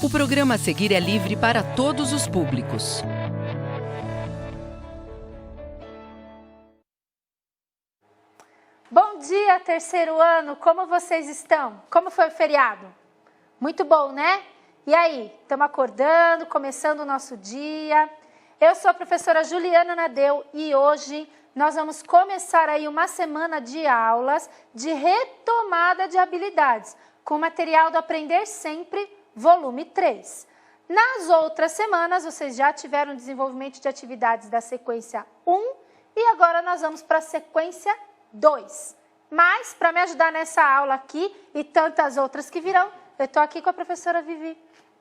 O programa a seguir é livre para todos os públicos. Bom dia, terceiro ano! Como vocês estão? Como foi o feriado? Muito bom, né? E aí, estamos acordando, começando o nosso dia. Eu sou a professora Juliana Nadeu e hoje nós vamos começar aí uma semana de aulas de retomada de habilidades com o material do Aprender Sempre, volume 3. Nas outras semanas, vocês já tiveram desenvolvimento de atividades da sequência 1 e agora nós vamos para a sequência 2. Mas, para me ajudar nessa aula aqui e tantas outras que virão, eu estou aqui com a professora Vivi.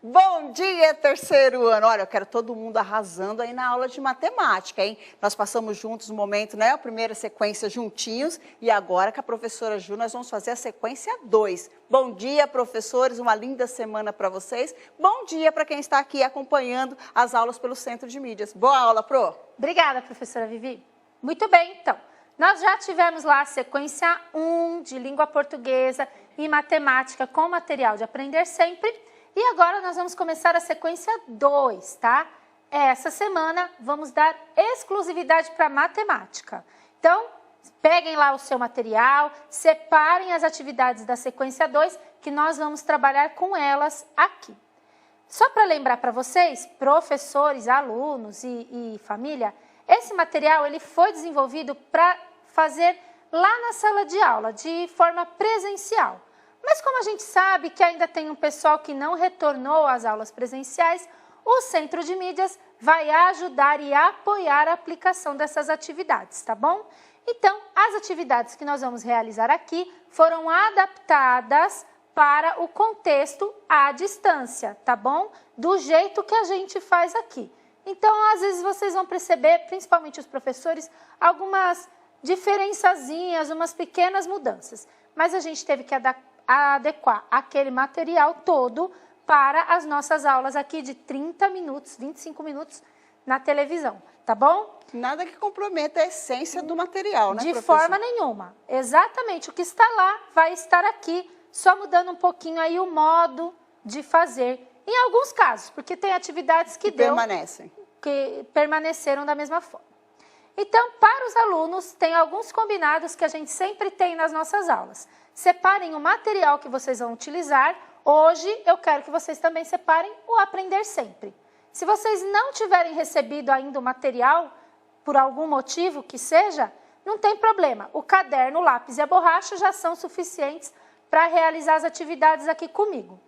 Bom dia, terceiro ano! Olha, eu quero todo mundo arrasando aí na aula de matemática, hein? Nós passamos juntos um momento, né? A primeira sequência juntinhos e agora com a professora Ju nós vamos fazer a sequência 2. Bom dia, professores, uma linda semana para vocês. Bom dia para quem está aqui acompanhando as aulas pelo Centro de Mídias. Boa aula, Pro! Obrigada, professora Vivi. Muito bem, então. Nós já tivemos lá a sequência 1 de língua portuguesa e matemática com material de Aprender Sempre. E agora nós vamos começar a sequência 2, tá? Essa semana vamos dar exclusividade para matemática. Então, peguem lá o seu material, separem as atividades da sequência 2, que nós vamos trabalhar com elas aqui. Só para lembrar para vocês, professores, alunos e família, esse material ele foi desenvolvido para fazer lá na sala de aula, de forma presencial. Mas como a gente sabe que ainda tem um pessoal que não retornou às aulas presenciais, o Centro de Mídias vai ajudar e apoiar a aplicação dessas atividades, tá bom? Então, as atividades que nós vamos realizar aqui foram adaptadas para o contexto à distância, tá bom? Do jeito que a gente faz aqui. Então, às vezes vocês vão perceber, principalmente os professores, algumas diferençazinhas, umas pequenas mudanças. Mas a gente teve que adequar aquele material todo para as nossas aulas aqui de 30 minutos, 25 minutos na televisão, tá bom? Nada que comprometa a essência do material, né, de professor? forma nenhuma. Exatamente, o que está lá vai estar aqui, só mudando um pouquinho aí o modo de fazer. Em alguns casos, porque tem atividades que permaneceram da mesma forma. Então, para os alunos, tem alguns combinados que a gente sempre tem nas nossas aulas. Separem o material que vocês vão utilizar. Hoje, eu quero que vocês também separem o Aprender Sempre. Se vocês não tiverem recebido ainda o material, por algum motivo que seja, não tem problema. O caderno, o lápis e a borracha já são suficientes para realizar as atividades aqui comigo.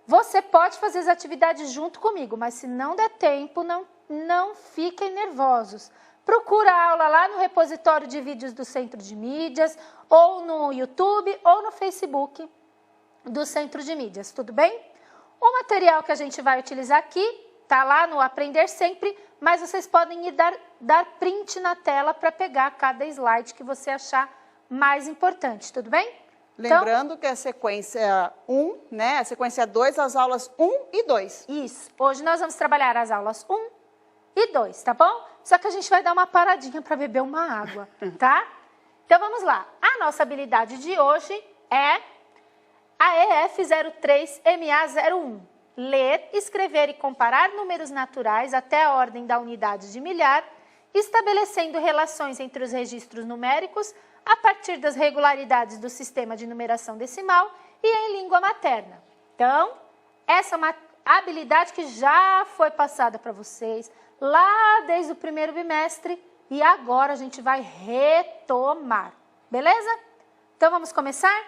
Você pode fazer as atividades junto comigo, mas se não der tempo, não fiquem nervosos. Procura a aula lá no repositório de vídeos do Centro de Mídias, ou no YouTube, ou no Facebook do Centro de Mídias, tudo bem? O material que a gente vai utilizar aqui está lá no Aprender Sempre, mas vocês podem ir dar print na tela para pegar cada slide que você achar mais importante, tudo bem? Lembrando então, que a sequência 1, né? A sequência 2, as aulas 1 e 2. Isso. Hoje nós vamos trabalhar as aulas 1 e 2, tá bom? Só que a gente vai dar uma paradinha para beber uma água, tá? Então vamos lá. A nossa habilidade de hoje é a EF03MA01. Ler, escrever e comparar números naturais até a ordem da unidade de milhar, estabelecendo relações entre os registros numéricos a partir das regularidades do sistema de numeração decimal e em língua materna. Então, essa é uma habilidade que já foi passada para vocês lá desde o primeiro bimestre e agora a gente vai retomar, beleza? Então, vamos começar?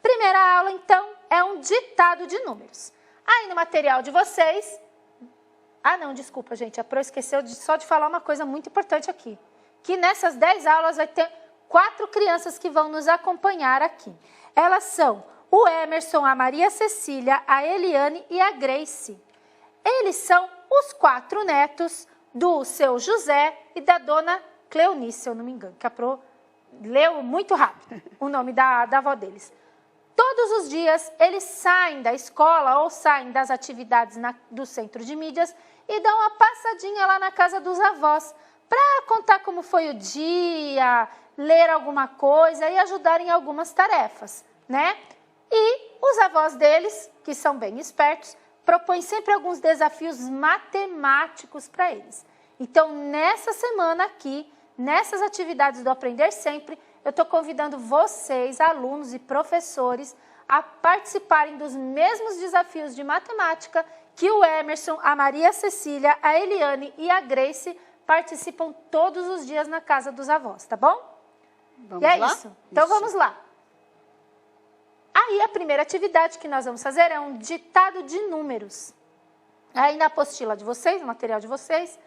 Primeira aula, então, é um ditado de números. Aí no material de vocês... Ah, não, desculpa, gente, a Pro esqueceu só de falar uma coisa muito importante aqui. Que nessas 10 aulas vai ter 4 crianças que vão nos acompanhar aqui. Elas são o Emerson, a Maria Cecília, a Eliane e a Grace. Eles são os 4 netos do seu José e da dona Cleonice, se eu não me engano, que a Pro leu muito rápido o nome da avó deles. Todos os dias eles saem da escola ou saem das atividades do Centro de Mídias e dão uma passadinha lá na casa dos avós para contar como foi o dia, ler alguma coisa e ajudar em algumas tarefas, né? E os avós deles, que são bem espertos, propõe sempre alguns desafios matemáticos para eles. Então, nessa semana aqui, nessas atividades do Aprender Sempre, eu estou convidando vocês, alunos e professores, a participarem dos mesmos desafios de matemática que o Emerson, a Maria Cecília, a Eliane e a Grace participam todos os dias na casa dos avós, tá bom? Vamos e é lá? isso. Então, vamos lá. Aí, a primeira atividade que nós vamos fazer é um ditado de números. Aí, na apostila de vocês, no material de vocês,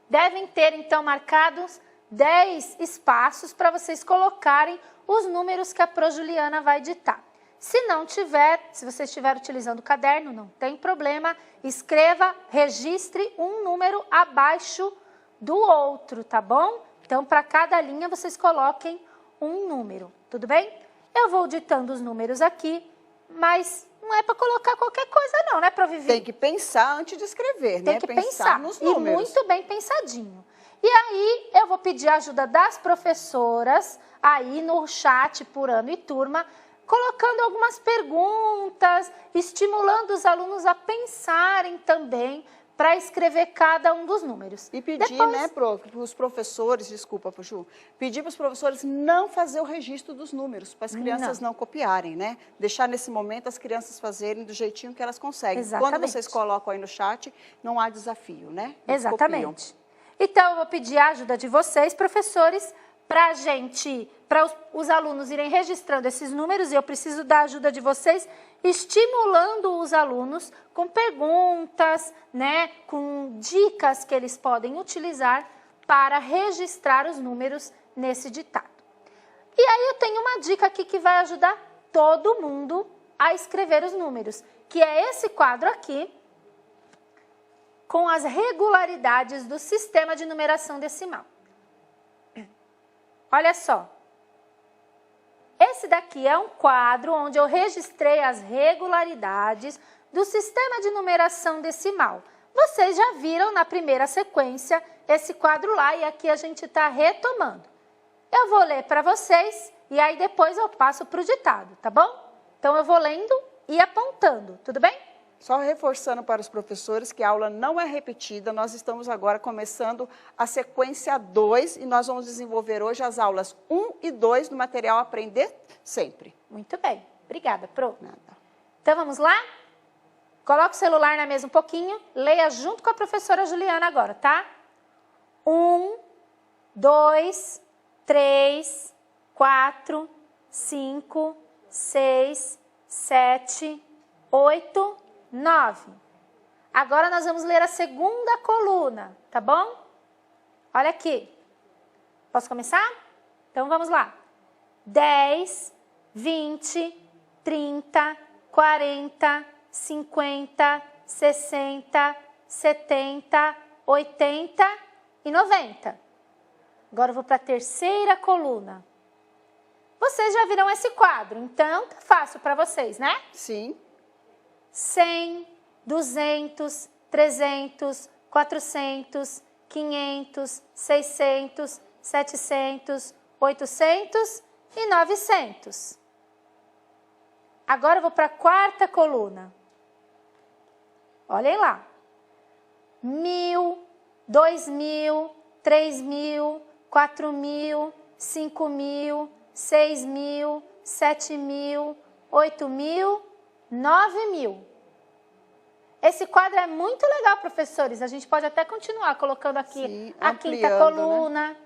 devem ter, então, marcados 10 espaços para vocês colocarem os números que a Pro Juliana vai ditar. Se não tiver, se você estiver utilizando o caderno, não tem problema, escreva, registre um número abaixo do outro, tá bom? Então, para cada linha, vocês coloquem um número, tudo bem? Eu vou ditando os números aqui, mas não é para colocar qualquer coisa não, né, Pro Vivi? Tem que pensar antes de escrever, Tem né? que pensar nos e números. muito bem pensadinho. E aí, eu vou pedir a ajuda das professoras aí no chat por ano e turma, colocando algumas perguntas, estimulando os alunos a pensarem também para escrever cada um dos números. E pedir, Depois, né, para os professores, desculpa, Ju, pedir para os professores não fazer o registro dos números, para as crianças não copiarem, né? Deixar nesse momento as crianças fazerem do jeitinho que elas conseguem. Exatamente. Quando vocês colocam aí no chat, não há desafio, né? Eles Exatamente. copiam. Então, eu vou pedir a ajuda de vocês, professores, para os alunos irem registrando esses números, e eu preciso da ajuda de vocês, estimulando os alunos com perguntas, né, com dicas que eles podem utilizar para registrar os números nesse ditado. E aí eu tenho uma dica aqui que vai ajudar todo mundo a escrever os números, que é esse quadro aqui, com as regularidades do sistema de numeração decimal. Olha só, esse daqui é um quadro onde eu registrei as regularidades do sistema de numeração decimal. Vocês já viram na primeira sequência esse quadro lá e aqui a gente está retomando. Eu vou ler para vocês e aí depois eu passo para o ditado, tá bom? Então eu vou lendo e apontando, tudo bem? Só reforçando para os professores que a aula não é repetida, nós estamos agora começando a sequência 2 e nós vamos desenvolver hoje as aulas 1 e 2 do material Aprender Sempre. Muito bem, obrigada, Pro. Nada. Então vamos lá? Coloca o celular na mesa um pouquinho, leia junto com a professora Juliana agora, tá? 1, 2, 3, 4, 5, 6, 7, 8, 9. Agora nós vamos ler a segunda coluna, tá bom? Olha aqui. Posso começar? Então vamos lá. 10, 20, 30, 40, 50, 60, 70, 80 e 90. Agora eu vou para a terceira coluna. Vocês já viram esse quadro, então tá fácil para vocês, né? Sim. 100, 200, 300, 400, 500, 600, 700, 800 e 900. Agora eu vou para a quarta coluna. Olhem lá. 1.000, 2.000, 3.000, 4.000, 5.000, 6.000, 7.000, 8.000, 9.000. Esse quadro é muito legal, professores. A gente pode até continuar colocando aqui. Sim, a quinta coluna, né?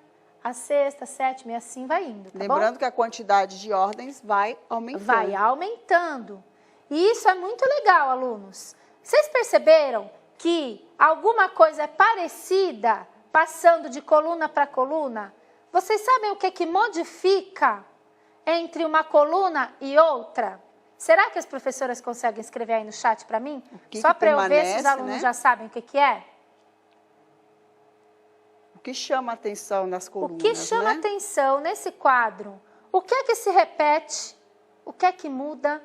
A sexta, sétima e assim vai indo, tá Lembrando bom? que a quantidade de ordens vai aumentando. Vai aumentando. E isso é muito legal, alunos. Vocês perceberam que alguma coisa é parecida passando de coluna para coluna? Vocês sabem o que modifica entre uma coluna e outra? Será que as professoras conseguem escrever aí no chat para mim? Só para eu ver se os alunos já sabem o que é? O que chama a atenção nas colunas, O que chama né? atenção nesse quadro? O que é que se repete? O que é que muda?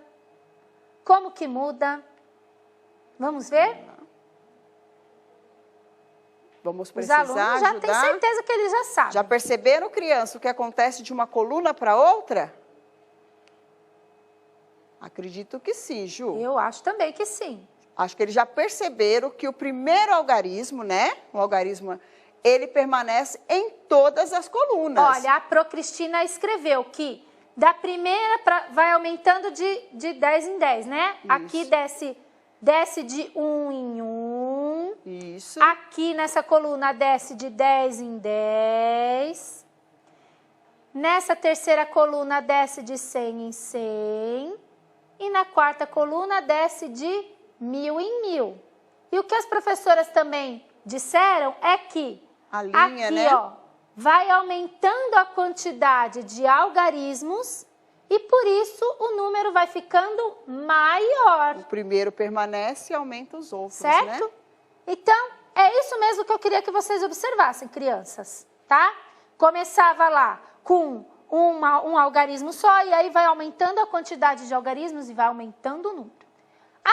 Como que muda? Vamos ver? Vamos Os precisar alunos já ajudar. têm certeza que eles já sabem. Já perceberam, criança, o que acontece de uma coluna para outra? Acredito que sim, Ju. Eu acho também que sim. Acho que eles já perceberam que o primeiro algarismo, né? O algarismo, ele permanece em todas as colunas. Olha, a Procristina escreveu que da primeira vai aumentando de 10 em 10, né? Isso. Aqui desce de 1 em 1. Isso. Aqui nessa coluna desce de 10 em 10. Nessa terceira coluna desce de 100 em 100. E na quarta coluna desce de 1000 em 1000. E o que as professoras também disseram é que a linha, aqui, né? ó, vai aumentando a quantidade de algarismos e por isso o número vai ficando maior. O primeiro permanece e aumenta os outros, certo? né? Então, é isso mesmo que eu queria que vocês observassem, crianças, tá? Começava lá com um algarismo só e aí vai aumentando a quantidade de algarismos e vai aumentando o número.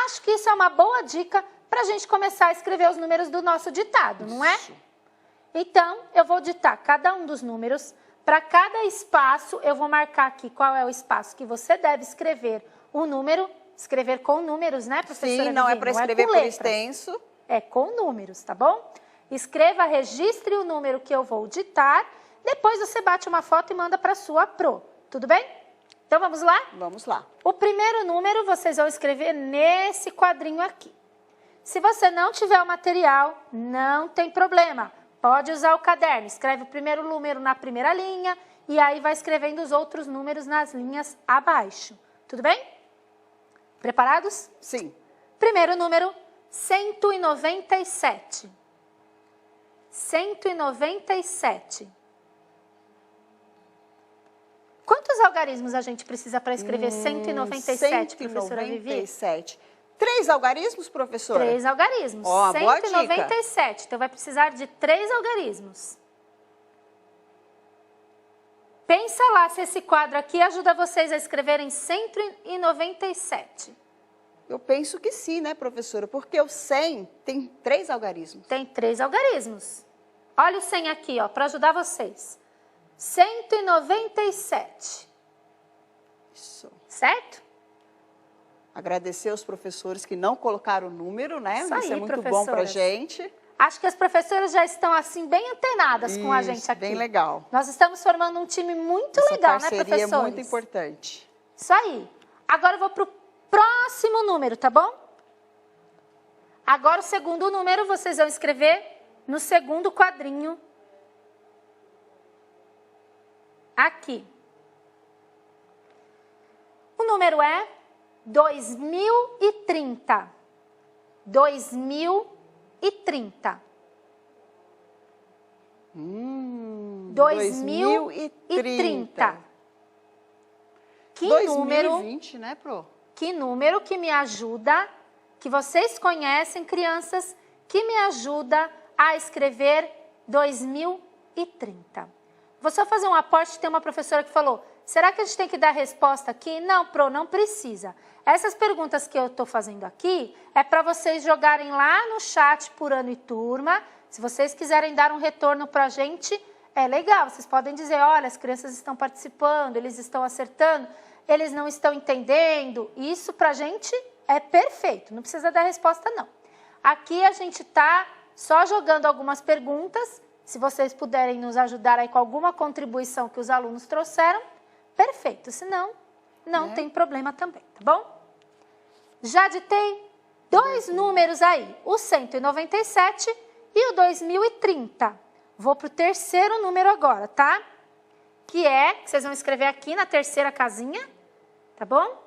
Acho que isso é uma boa dica para a gente começar a escrever os números do nosso ditado, não é? Então, eu vou ditar cada um dos números. Para cada espaço, eu vou marcar aqui qual é o espaço que você deve escrever o número. Escrever com números, né, professora? Sim, não é para escrever por extenso. É com números, tá bom? Escreva, registre o número que eu vou ditar. Depois você bate uma foto e manda para a sua pro. Tudo bem? Então, vamos lá? Vamos lá. O primeiro número vocês vão escrever nesse quadrinho aqui. Se você não tiver o material, não tem problema. Pode usar o caderno. Escreve o primeiro número na primeira linha e aí vai escrevendo os outros números nas linhas abaixo. Tudo bem? Preparados? Sim. Primeiro número, 197. 197. Quantos algarismos a gente precisa para escrever 197, professora Vivi? 197. 3 algarismos, professora? 3 algarismos. Ó, 197. Boa dica. Então, vai precisar de 3 algarismos. Pensa lá se esse quadro aqui ajuda vocês a escreverem 197. Eu penso que sim, né, professora? Porque o 100 tem 3 algarismos. Tem 3 algarismos. Olha o 100 aqui, ó, para ajudar vocês. 197. Isso. Certo? Agradecer aos professores que não colocaram o número, né? Isso aí, é muito bom pra gente. Acho que as professoras já estão, assim, bem antenadas com a gente aqui. Bem legal. Nós estamos formando um time muito legal, né, professores? Essa parceria é muito importante. Isso aí. Agora eu vou pro próximo número, tá bom? Agora o segundo número vocês vão escrever no segundo quadrinho. Aqui. O número é 2030. 2030. 2030. Que 2020, número, né, Pro? Que número que me ajuda, que vocês conhecem, crianças, que me ajuda a escrever 2030. Vou só fazer um aporte, tem uma professora que falou, será que a gente tem que dar resposta aqui? Não, Pro, não precisa. Essas perguntas que eu estou fazendo aqui é para vocês jogarem lá no chat por ano e turma. Se vocês quiserem dar um retorno para a gente, é legal. Vocês podem dizer, olha, as crianças estão participando, eles estão acertando, eles não estão entendendo. Isso para a gente é perfeito, não precisa dar resposta não. Aqui a gente está só jogando algumas perguntas. Se vocês puderem nos ajudar aí com alguma contribuição que os alunos trouxeram, perfeito. Senão, não tem problema também, tá bom? Já ditei 2 números aí, o 197 e o 2030. Vou para o terceiro número agora, tá? Que vocês vão escrever aqui na terceira casinha, tá bom?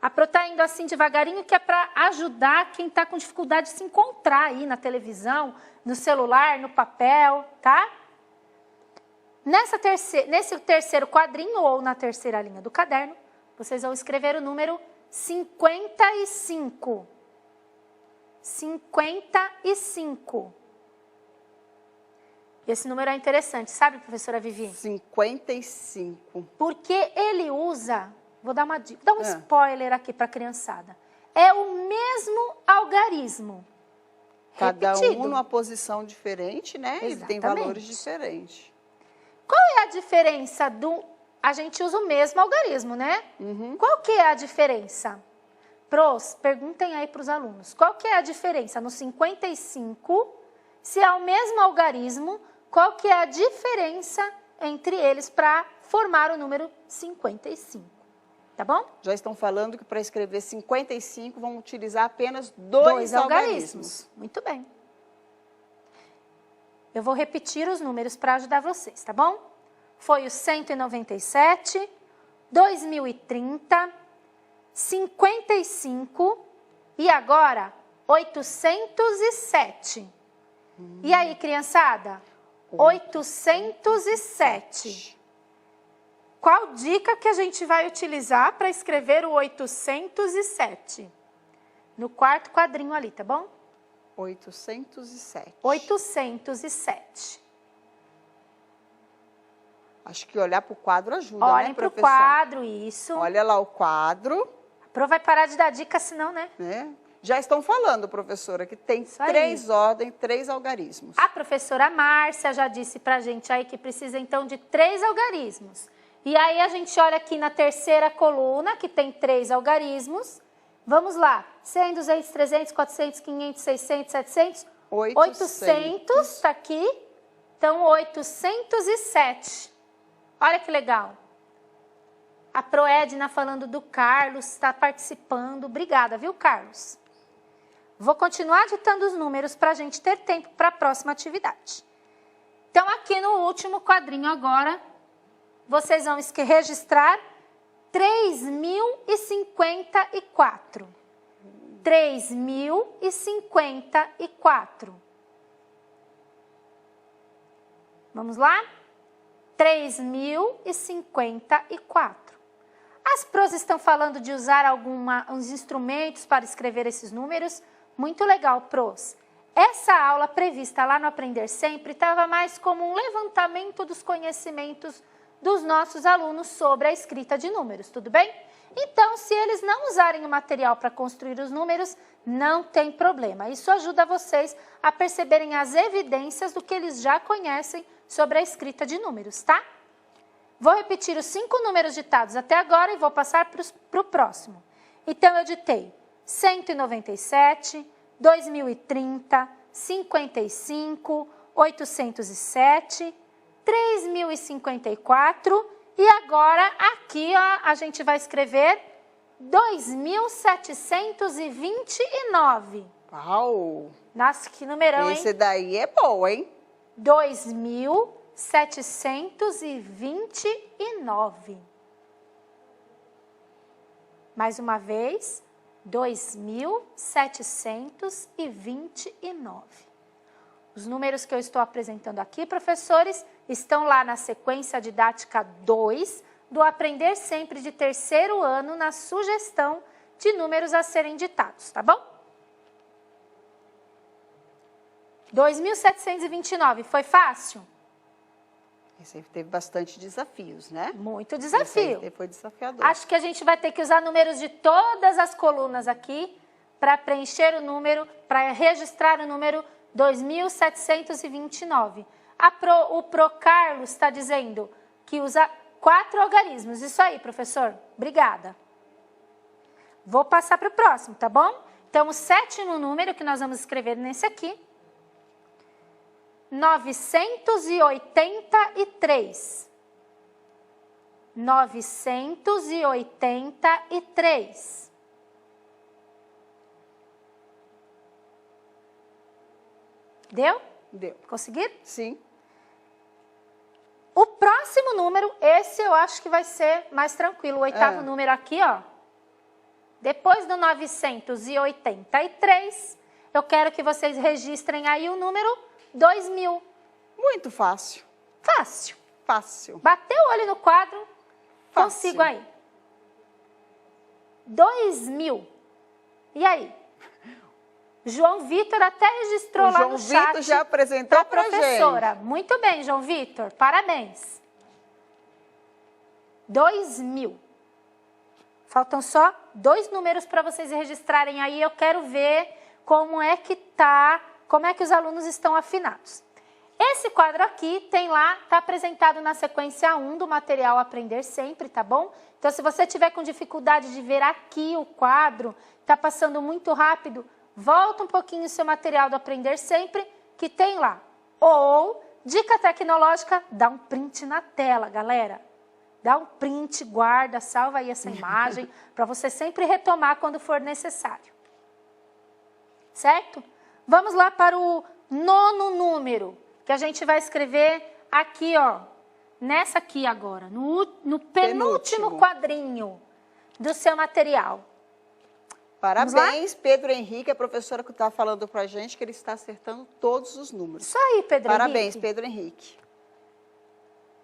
A Pro tá indo assim devagarinho, que é para ajudar quem está com dificuldade de se encontrar aí na televisão, no celular, no papel, tá? Nesse terceiro quadrinho ou na terceira linha do caderno, vocês vão escrever o número 55. 55. Esse número é interessante, sabe, professora Vivi? 55. Porque ele usa, vou dar uma dica, um spoiler aqui para a criançada. É o mesmo algarismo. Cada repetido. um numa posição diferente, né? Exatamente. E tem valores diferentes. Qual é a diferença do... A gente usa o mesmo algarismo, né? Qual que é a diferença? Pros, perguntem aí para os alunos, qual que é a diferença no 55, se é o mesmo algarismo, qual que é a diferença entre eles para formar o número 55, tá bom? Já estão falando que para escrever 55 vão utilizar apenas dois algarismos. Muito bem. Eu vou repetir os números para ajudar vocês, tá bom? Foi o 197, 2030, 55 e agora 807. E aí, criançada? 807. Qual dica que a gente vai utilizar para escrever o 807? No quarto quadrinho ali, tá bom? 807. 807. Acho que olhar para o quadro ajuda, Olhem né, para o professor? quadro, isso. Olha lá o quadro. A Pro vai parar de dar dica, senão, né? Já estão falando, professora, que tem três ordens, 3 algarismos. A professora Márcia já disse pra gente aí que precisa, então, de 3 algarismos. E aí, a gente olha aqui na terceira coluna, que tem 3 algarismos. Vamos lá. 100, 200, 300, 400, 500, 600, 700. 800 está aqui. Então, 807. Olha que legal. A Proedna falando do Carlos, está participando. Obrigada, viu, Carlos? Vou continuar ditando os números para a gente ter tempo para a próxima atividade. Então, aqui no último quadrinho agora, vocês vão registrar 3.054. 3.054. Vamos lá? 3.054. As pros estão falando de usar uns instrumentos para escrever esses números. Muito legal, pros. Essa aula prevista lá no Aprender Sempre estava mais como um levantamento dos conhecimentos dos nossos alunos sobre a escrita de números, tudo bem? Então, se eles não usarem o material para construir os números, não tem problema. Isso ajuda vocês a perceberem as evidências do que eles já conhecem sobre a escrita de números, tá? Vou repetir os 5 números ditados até agora e vou passar para o próximo. Então, eu ditei 197, 2030, 55, 807, 3.054 e agora aqui ó, a gente vai escrever 2.729. Uau! Nossa, que numerão, hein? Esse daí é bom, hein? 2.729. Mais uma vez, 2.729. Os números que eu estou apresentando aqui, professores, estão lá na sequência didática 2 do Aprender Sempre de terceiro ano, na sugestão de números a serem ditados, tá bom? 2.729, foi fácil? Esse aí teve bastante desafios, né? Muito desafio. Esse aí foi desafiador. Acho que a gente vai ter que usar números de todas as colunas aqui para preencher o número, para registrar o número 2.729. O Pro Carlos está dizendo que usa 4 algarismos. Isso aí, professor. Obrigada. Vou passar para o próximo, tá bom? Então, o 7º número que nós vamos escrever nesse aqui, 983. 983. Deu? Deu. Conseguiram? Sim. O próximo número, esse eu acho que vai ser mais tranquilo. O 8º número aqui, ó. Depois do 983, eu quero que vocês registrem aí o número 2.000. Muito fácil. Fácil. Fácil. Bateu o olho no quadro, Fácil. consigo aí. 2.000. E aí? João Vitor até registrou lá no chat. João Vitor já apresentou para a professora. gente. Muito bem, João Vitor. Parabéns. 2.000. Faltam só 2 números para vocês registrarem aí. Eu quero ver como é que os alunos estão afinados. Esse quadro aqui tem lá, está apresentado na sequência 1 do material Aprender Sempre, tá bom? Então, se você tiver com dificuldade de ver aqui o quadro, Está passando muito rápido? Volta um pouquinho o seu material do Aprender Sempre, que tem lá. Ou, dica tecnológica, dá um print na tela, galera. Dá um print, guarda, salva aí essa imagem, para você sempre retomar quando for necessário. Certo? Vamos lá para o 9º número, que a gente vai escrever aqui, ó. Nessa aqui agora, no penúltimo quadrinho do seu material. Parabéns, Pedro Henrique, a professora que está falando para a gente que ele está acertando todos os números. Isso aí, Pedro Henrique. Parabéns, Pedro Henrique.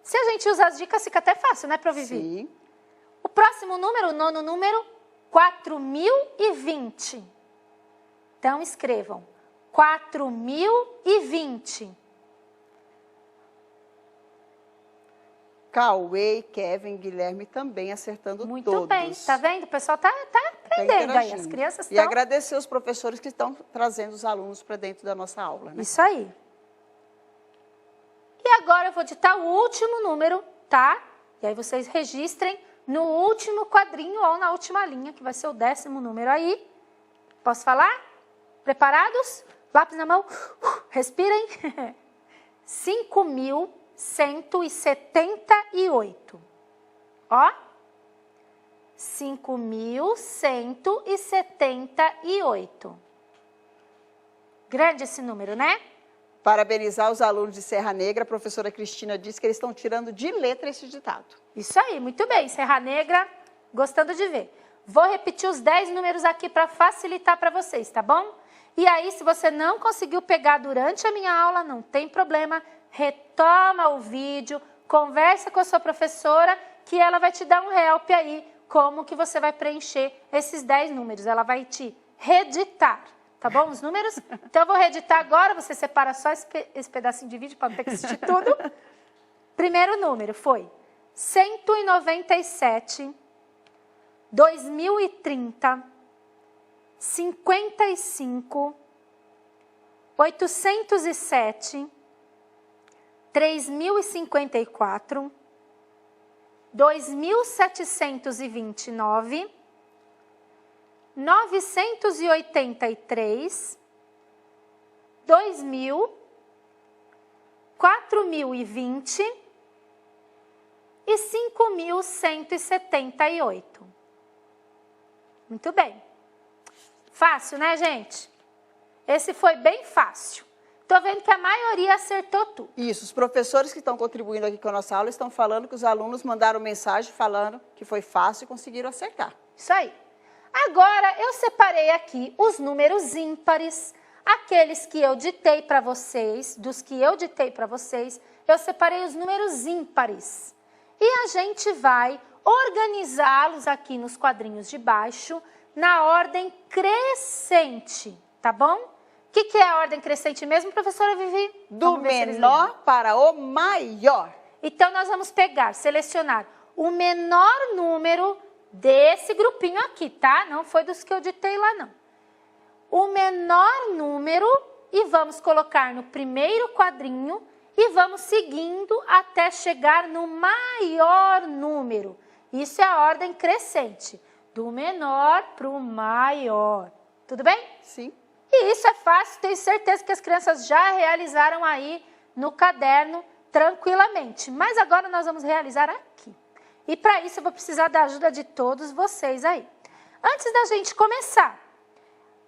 Se a gente usar as dicas, fica até fácil, né, Provivi? Sim. O próximo número, o 9º número, 4020. Então, escrevam. 4020. Cauê, Kevin, Guilherme também acertando todos. Muito bem, tá vendo? O pessoal tá aprendendo aí, as crianças estão... E agradecer os professores que estão trazendo os alunos para dentro da nossa aula, né? Isso aí. E agora eu vou ditar o último número, tá? E aí vocês registrem no último quadrinho ou na última linha, que vai ser o 10º número aí. Posso falar? Preparados? Lápis na mão. Respirem. 5.178. Ó. 5.178. Grande esse número, né? Parabenizar os alunos de Serra Negra. A professora Cristina disse que eles estão tirando de letra esse ditado. Isso aí, muito bem. Serra Negra, gostando de ver. Vou repetir os 10 números aqui para facilitar para vocês, tá bom? E aí, se você não conseguiu pegar durante a minha aula, não tem problema. Retoma o vídeo, conversa com a sua professora, que ela vai te dar um help aí, como que você vai preencher esses 10 números. Ela vai te reditar. Tá bom, os números? Então, eu vou reeditar agora, você separa só esse pedacinho de vídeo para não ter que assistir tudo. Primeiro número foi 197, 2030, 55, 807, 3054, 2729, 983, 2000, 4020 e 5.178. Muito bem. Fácil, né, gente? Esse foi bem fácil. Estou vendo que a maioria acertou tudo. Isso, os professores que estão contribuindo aqui com a nossa aula estão falando que os alunos mandaram mensagem falando que foi fácil e conseguiram acertar. Isso aí. Agora, eu separei aqui os números ímpares, aqueles que eu ditei para vocês, dos que eu ditei para vocês, eu separei os números ímpares. E a gente vai organizá-los aqui nos quadrinhos de baixo, na ordem crescente, tá bom? O que é a ordem crescente mesmo, professora Vivi? Do menor para o maior. Então, nós vamos pegar, selecionar o menor número desse grupinho aqui, tá? Não foi dos que eu ditei lá, não. O menor número e vamos colocar no primeiro quadrinho e vamos seguindo até chegar no maior número. Isso é a ordem crescente, do menor para o maior. Tudo bem? Sim. E isso é fácil, tenho certeza que as crianças já realizaram aí no caderno tranquilamente. Mas agora nós vamos realizar aqui. E para isso eu vou precisar da ajuda de todos vocês aí. Antes da gente começar,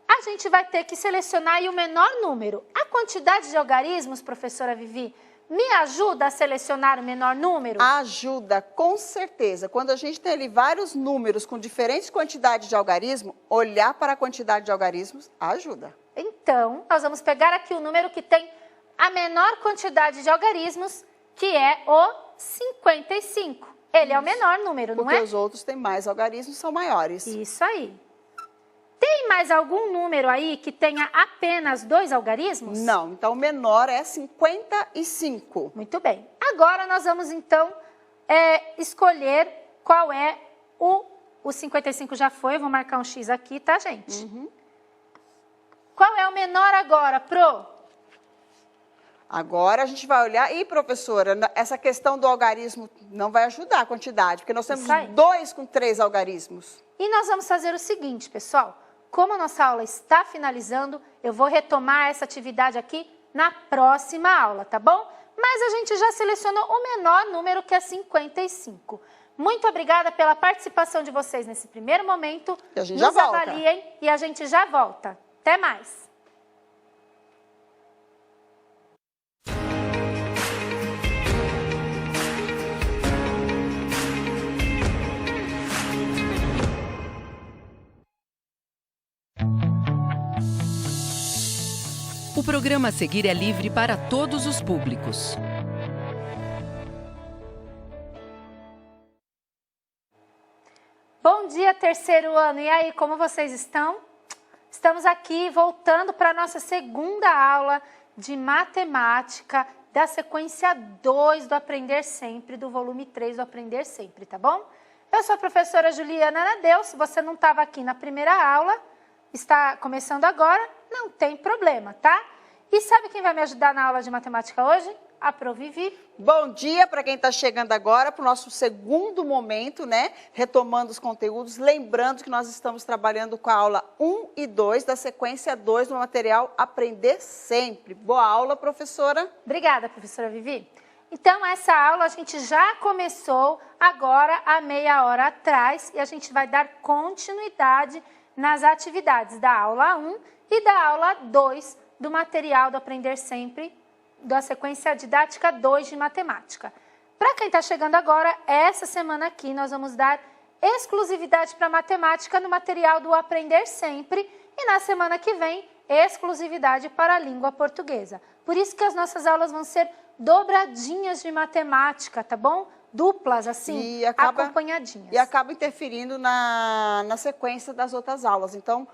a gente vai ter que selecionar aí o menor número. A quantidade de algarismos, professora Vivi, me ajuda a selecionar o menor número? Ajuda, com certeza. Quando a gente tem ali vários números com diferentes quantidades de algarismo, olhar para a quantidade de algarismos ajuda. Então, nós vamos pegar aqui o número que tem a menor quantidade de algarismos, que é o 55. Ele é o menor número, não é? Porque os outros têm mais algarismos, são maiores. Isso aí. Tem mais algum número aí que tenha apenas 2 algarismos? Não, então o menor é 55. Muito bem. Agora nós vamos então escolher qual é o 55 já foi, eu vou marcar um X aqui, tá, gente? Uhum. Qual é o menor agora, Pro? Agora a gente vai olhar, e professora, essa questão do algarismo não vai ajudar a quantidade, porque nós temos 2 com 3 algarismos. E nós vamos fazer o seguinte, pessoal, como a nossa aula está finalizando, eu vou retomar essa atividade aqui na próxima aula, tá bom? Mas a gente já selecionou o menor número, que é 55. Muito obrigada pela participação de vocês nesse primeiro momento. E a gente já volta. Nos avaliem e a gente já volta. Até mais! O programa a seguir é livre para todos os públicos. Bom dia, terceiro ano. E aí, como vocês estão? Estamos aqui voltando para a nossa segunda aula de matemática da sequência 2 do Aprender Sempre, do volume 3 do Aprender Sempre, tá bom? Eu sou a professora Juliana Nadeu. Se você não estava aqui na primeira aula, está começando agora, não tem problema, tá? E sabe quem vai me ajudar na aula de matemática hoje? A Provivi. Bom dia para quem está chegando agora para o nosso segundo momento, né? Retomando os conteúdos, lembrando que nós estamos trabalhando com a aula 1 e 2 da sequência 2 do material Aprender Sempre. Boa aula, professora. Obrigada, professora Vivi. Então, essa aula a gente já começou agora há meia hora atrás e a gente vai dar continuidade nas atividades da aula 1 e da aula 2 do material do Aprender Sempre, da sequência didática 2 de matemática. Para quem está chegando agora, essa semana aqui nós vamos dar exclusividade para matemática no material do Aprender Sempre e na semana que vem, exclusividade para a língua portuguesa. Por isso que as nossas aulas vão ser dobradinhas de matemática, tá bom? Duplas, assim, acompanhadinhas. E acaba interferindo na sequência das outras aulas. Então,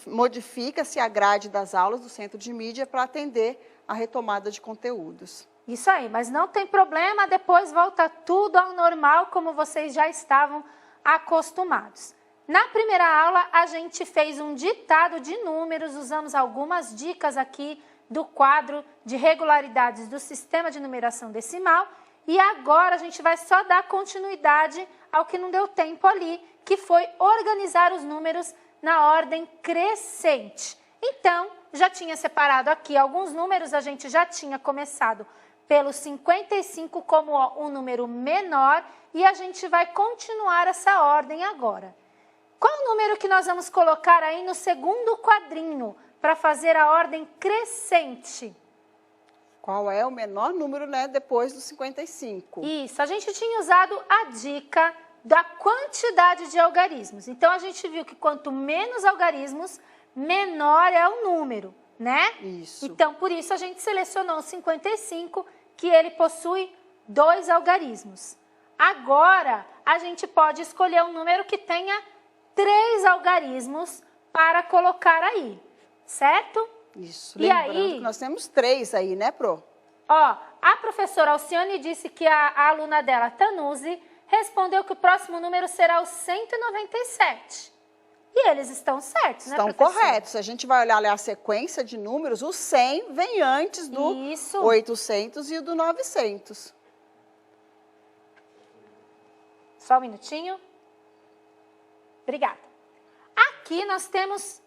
modifica-se a grade das aulas do Centro de Mídia para atender a retomada de conteúdos. Isso aí, mas não tem problema, depois volta tudo ao normal, como vocês já estavam acostumados. Na primeira aula, a gente fez um ditado de números, usamos algumas dicas aqui do quadro de regularidades do sistema de numeração decimal, e agora a gente vai só dar continuidade ao que não deu tempo ali, que foi organizar os números na ordem crescente. Então, já tinha separado aqui alguns números, a gente já tinha começado pelo 55 como um número menor e a gente vai continuar essa ordem agora. Qual o número que nós vamos colocar aí no segundo quadrinho para fazer a ordem crescente? Qual é o menor número, né, depois do 55? Isso, a gente tinha usado a dica da quantidade de algarismos. Então, a gente viu que quanto menos algarismos, menor é o número, né? Isso. Então, por isso, a gente selecionou o 55, que ele possui 2 algarismos. Agora, a gente pode escolher um número que tenha 3 algarismos para colocar aí, certo? Isso, e lembrando aí, que nós temos 3 aí, né, Pro? Ó, a professora Alcione disse que a aluna dela, Tanuzi, respondeu que o próximo número será o 197. E eles estão certos, né, professora? Estão corretos. A gente vai olhar ali a sequência de números, o 100 vem antes do 800 e do 900. Só um minutinho. Obrigada. Aqui nós temos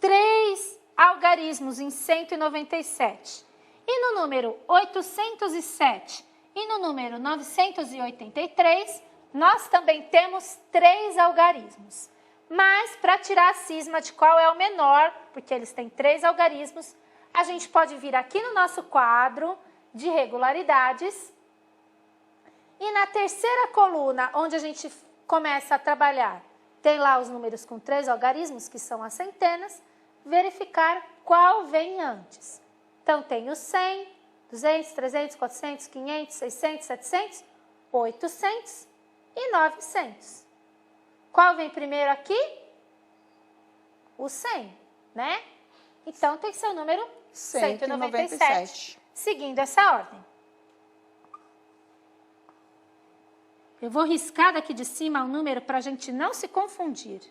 3 algarismos em 197. E no número 807 e no número 983, nós também temos 3 algarismos. Mas, para tirar a cisma de qual é o menor, porque eles têm 3 algarismos, a gente pode vir aqui no nosso quadro de regularidades. E na terceira coluna, onde a gente começa a trabalhar, tem lá os números com 3 algarismos, que são as centenas, verificar qual vem antes. Então, tem o 100, 200, 300, 400, 500, 600, 700, 800 e 900. Qual vem primeiro aqui? O 100, né? Então, tem que ser o número 197, seguindo essa ordem. Eu vou riscar daqui de cima o número para a gente não se confundir.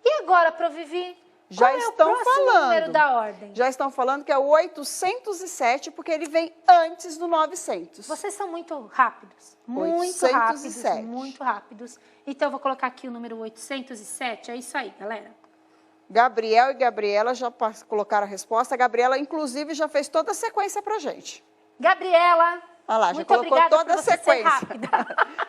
E agora, Provivi, qual é o próximo número da ordem? Já estão falando que é o 807, porque ele vem antes do 900. Vocês são muito rápidos. Muito rápidos, muito rápidos. Então, eu vou colocar aqui o número 807. É isso aí, galera. Gabriel e Gabriela já colocaram a resposta. A Gabriela, inclusive, já fez toda a sequência pra gente. Gabriela, Olha lá, já muito colocou obrigada toda a por você ser sequência. rápida.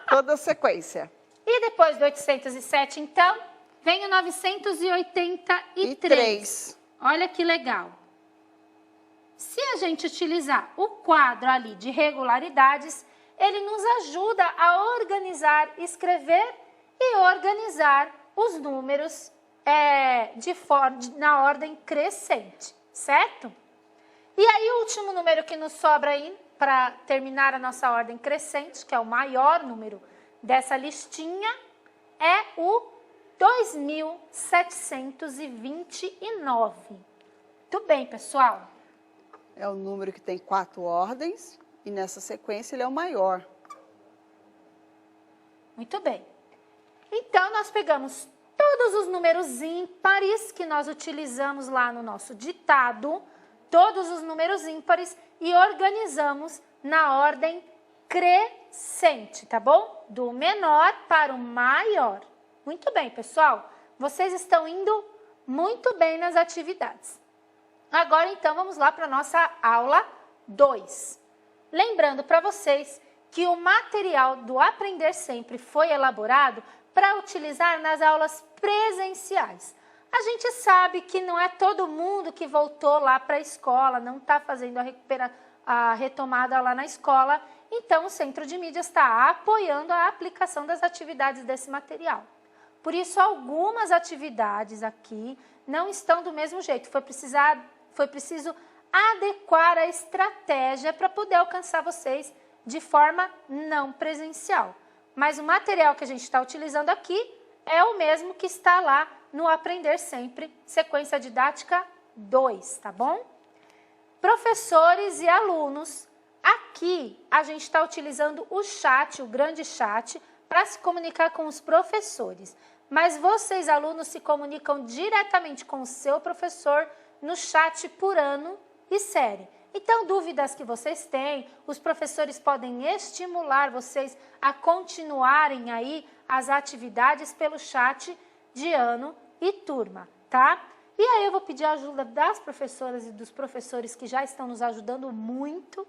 Toda a sequência. E depois do 807, então, vem o 983. Olha que legal. Se a gente utilizar o quadro ali de regularidades, ele nos ajuda a organizar, escrever e organizar os números na ordem crescente, certo? E aí o último número que nos sobra aí para terminar a nossa ordem crescente, que é o maior número dessa listinha, é o 2729. Muito bem, pessoal. É o número que tem 4 ordens e nessa sequência ele é o maior. Muito bem. Então, nós pegamos todos os números ímpares que nós utilizamos lá no nosso ditado, todos os números ímpares, e organizamos na ordem crescente, tá bom? Do menor para o maior. Muito bem, pessoal. Vocês estão indo muito bem nas atividades. Agora, então, vamos lá para a nossa aula 2. Lembrando para vocês que o material do Aprender Sempre foi elaborado para utilizar nas aulas presenciais. A gente sabe que não é todo mundo que voltou lá para a escola, não está fazendo a retomada lá na escola, então o Centro de Mídias está apoiando a aplicação das atividades desse material. Por isso, algumas atividades aqui não estão do mesmo jeito, foi preciso adequar a estratégia para poder alcançar vocês de forma não presencial. Mas o material que a gente está utilizando aqui é o mesmo que está lá no Aprender Sempre, sequência didática 2, tá bom? Professores e alunos, aqui a gente está utilizando o chat, o grande chat, para se comunicar com os professores. Mas vocês, alunos, se comunicam diretamente com o seu professor no chat por ano e série. Então, dúvidas que vocês têm, os professores podem estimular vocês a continuarem aí as atividades pelo chat de ano e turma, tá? E aí eu vou pedir a ajuda das professoras e dos professores que já estão nos ajudando muito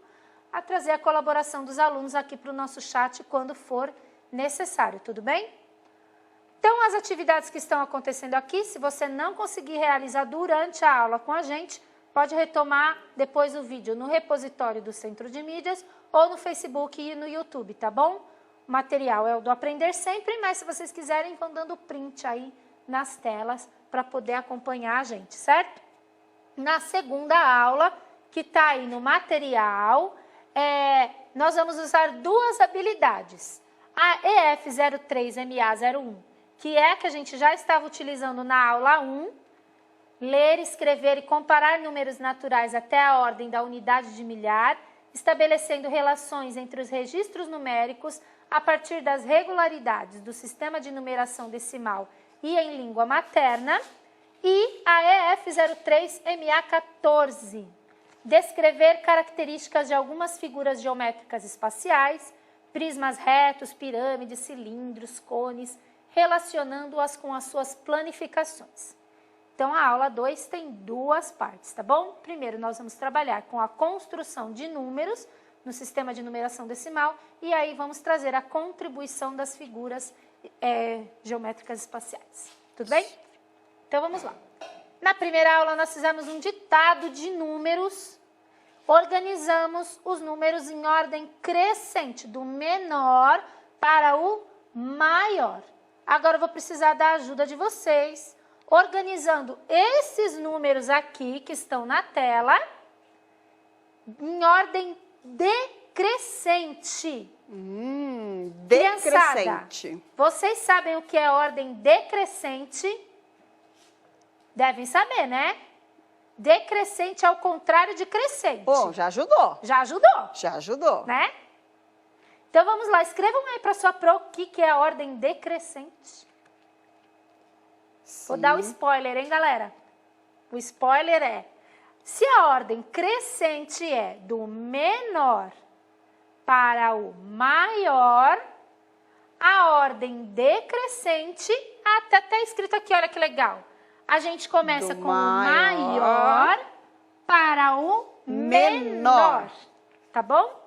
a trazer a colaboração dos alunos aqui para o nosso chat quando for necessário, tudo bem? Então, as atividades que estão acontecendo aqui, se você não conseguir realizar durante a aula com a gente, pode retomar depois o vídeo no repositório do Centro de Mídias ou no Facebook e no YouTube, tá bom? O material é o do Aprender Sempre, mas se vocês quiserem, vão dando print aí nas telas para poder acompanhar a gente, certo? Na segunda aula, que está aí no material, nós vamos usar duas habilidades. A EF03MA01, que é a que a gente já estava utilizando na aula 1, ler, escrever e comparar números naturais até a ordem da unidade de milhar, estabelecendo relações entre os registros numéricos a partir das regularidades do sistema de numeração decimal e em língua materna, e a EF03MA14, descrever características de algumas figuras geométricas espaciais, prismas retos, pirâmides, cilindros, cones, relacionando-as com as suas planificações. Então, a aula 2 tem duas partes, tá bom? Primeiro, nós vamos trabalhar com a construção de números no sistema de numeração decimal e aí vamos trazer a contribuição das figuras geométricas espaciais. Tudo bem? Então, vamos lá. Na primeira aula, nós fizemos um ditado de números, organizamos os números em ordem crescente, do menor para o maior. Agora, eu vou precisar da ajuda de vocês, organizando esses números aqui que estão na tela em ordem decrescente. Decrescente. Criançada, vocês sabem o que é ordem decrescente? Devem saber, né? Decrescente é o contrário de crescente. Bom, já ajudou. Já ajudou? Já ajudou. Né? Então, vamos lá. Escrevam aí para sua pro o que é a ordem decrescente. Sim. Vou dar o spoiler, hein, galera? O spoiler é, se a ordem crescente é do menor para o maior, a ordem decrescente, até está escrito aqui, olha que legal. a gente começa Do com o maior para o menor, tá bom?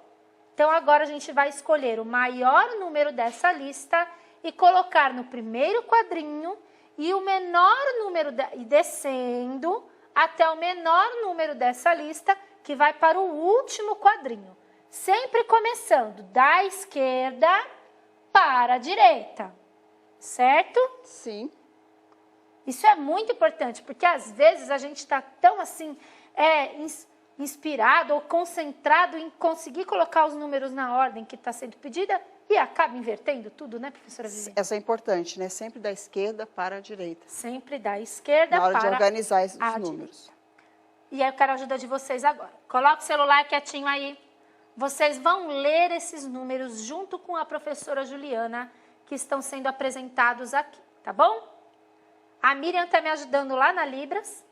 Então, agora a gente vai escolher o maior número dessa lista e colocar no primeiro quadrinho e o menor número, e descendo até o menor número dessa lista, que vai para o último quadrinho. Sempre começando da esquerda para a direita, certo? Sim. Isso é muito importante, porque às vezes a gente está tão assim, inspirado ou concentrado em conseguir colocar os números na ordem que está sendo pedida e acaba invertendo tudo, né, professora Vivi? Essa é importante, né? Sempre da esquerda para a direita. Sempre da esquerda Na hora para de organizar esses a números. direita. E aí eu quero a ajuda de vocês agora. Coloca o celular quietinho aí. Vocês vão ler esses números junto com a professora Juliana, que estão sendo apresentados aqui, tá bom? A Miriam está me ajudando lá na Libras,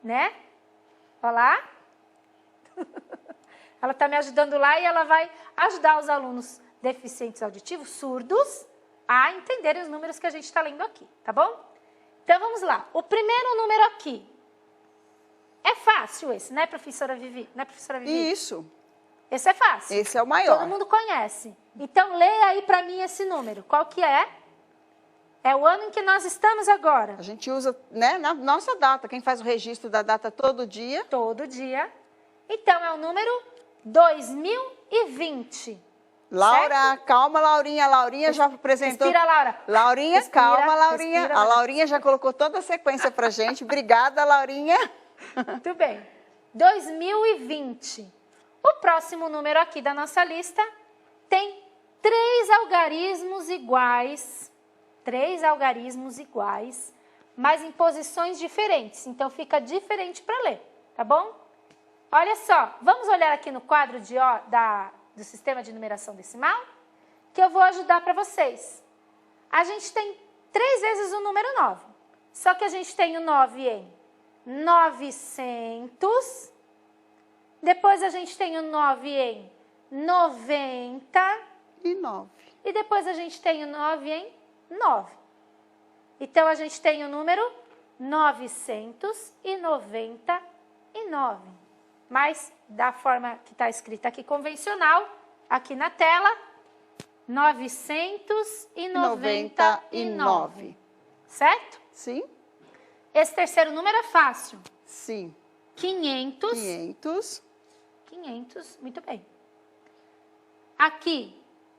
né? Olha lá. Ela está me ajudando lá e ela vai ajudar os alunos deficientes auditivos, surdos, a entenderem os números que a gente está lendo aqui, tá bom? Então, vamos lá. O primeiro número aqui. É fácil esse, né, professora Vivi? Né, professora Vivi? Isso. Esse é fácil. Esse é o maior. Todo mundo conhece. Então, leia aí para mim esse número. Qual que é? É o ano em que nós estamos agora. A gente usa, né, na nossa data. Quem faz o registro da data todo dia. Todo dia. Então, é o número 2020. Laura, certo? calma, Laurinha. A Laurinha já apresentou. Respira, Laura. Laurinha, Respira, calma, Laurinha. respira. A Laurinha já colocou toda a sequência pra gente. Obrigada, Laurinha. Muito bem. 2020. O próximo número aqui da nossa lista tem 3 algarismos iguais. 3 algarismos iguais, mas em posições diferentes. Então, fica diferente para ler, tá bom? Olha só, vamos olhar aqui no quadro do sistema de numeração decimal, que eu vou ajudar para vocês. A gente tem 3 vezes o número 9, só que a gente tem o 9 em 900, depois a gente tem o 9 em 99, e depois a gente tem o 9 em 9. Então, a gente tem o número 999. Mas, da forma que está escrita aqui, convencional, aqui na tela, 999. Certo? Sim. Esse terceiro número é fácil. Sim. 500. Muito bem. Aqui,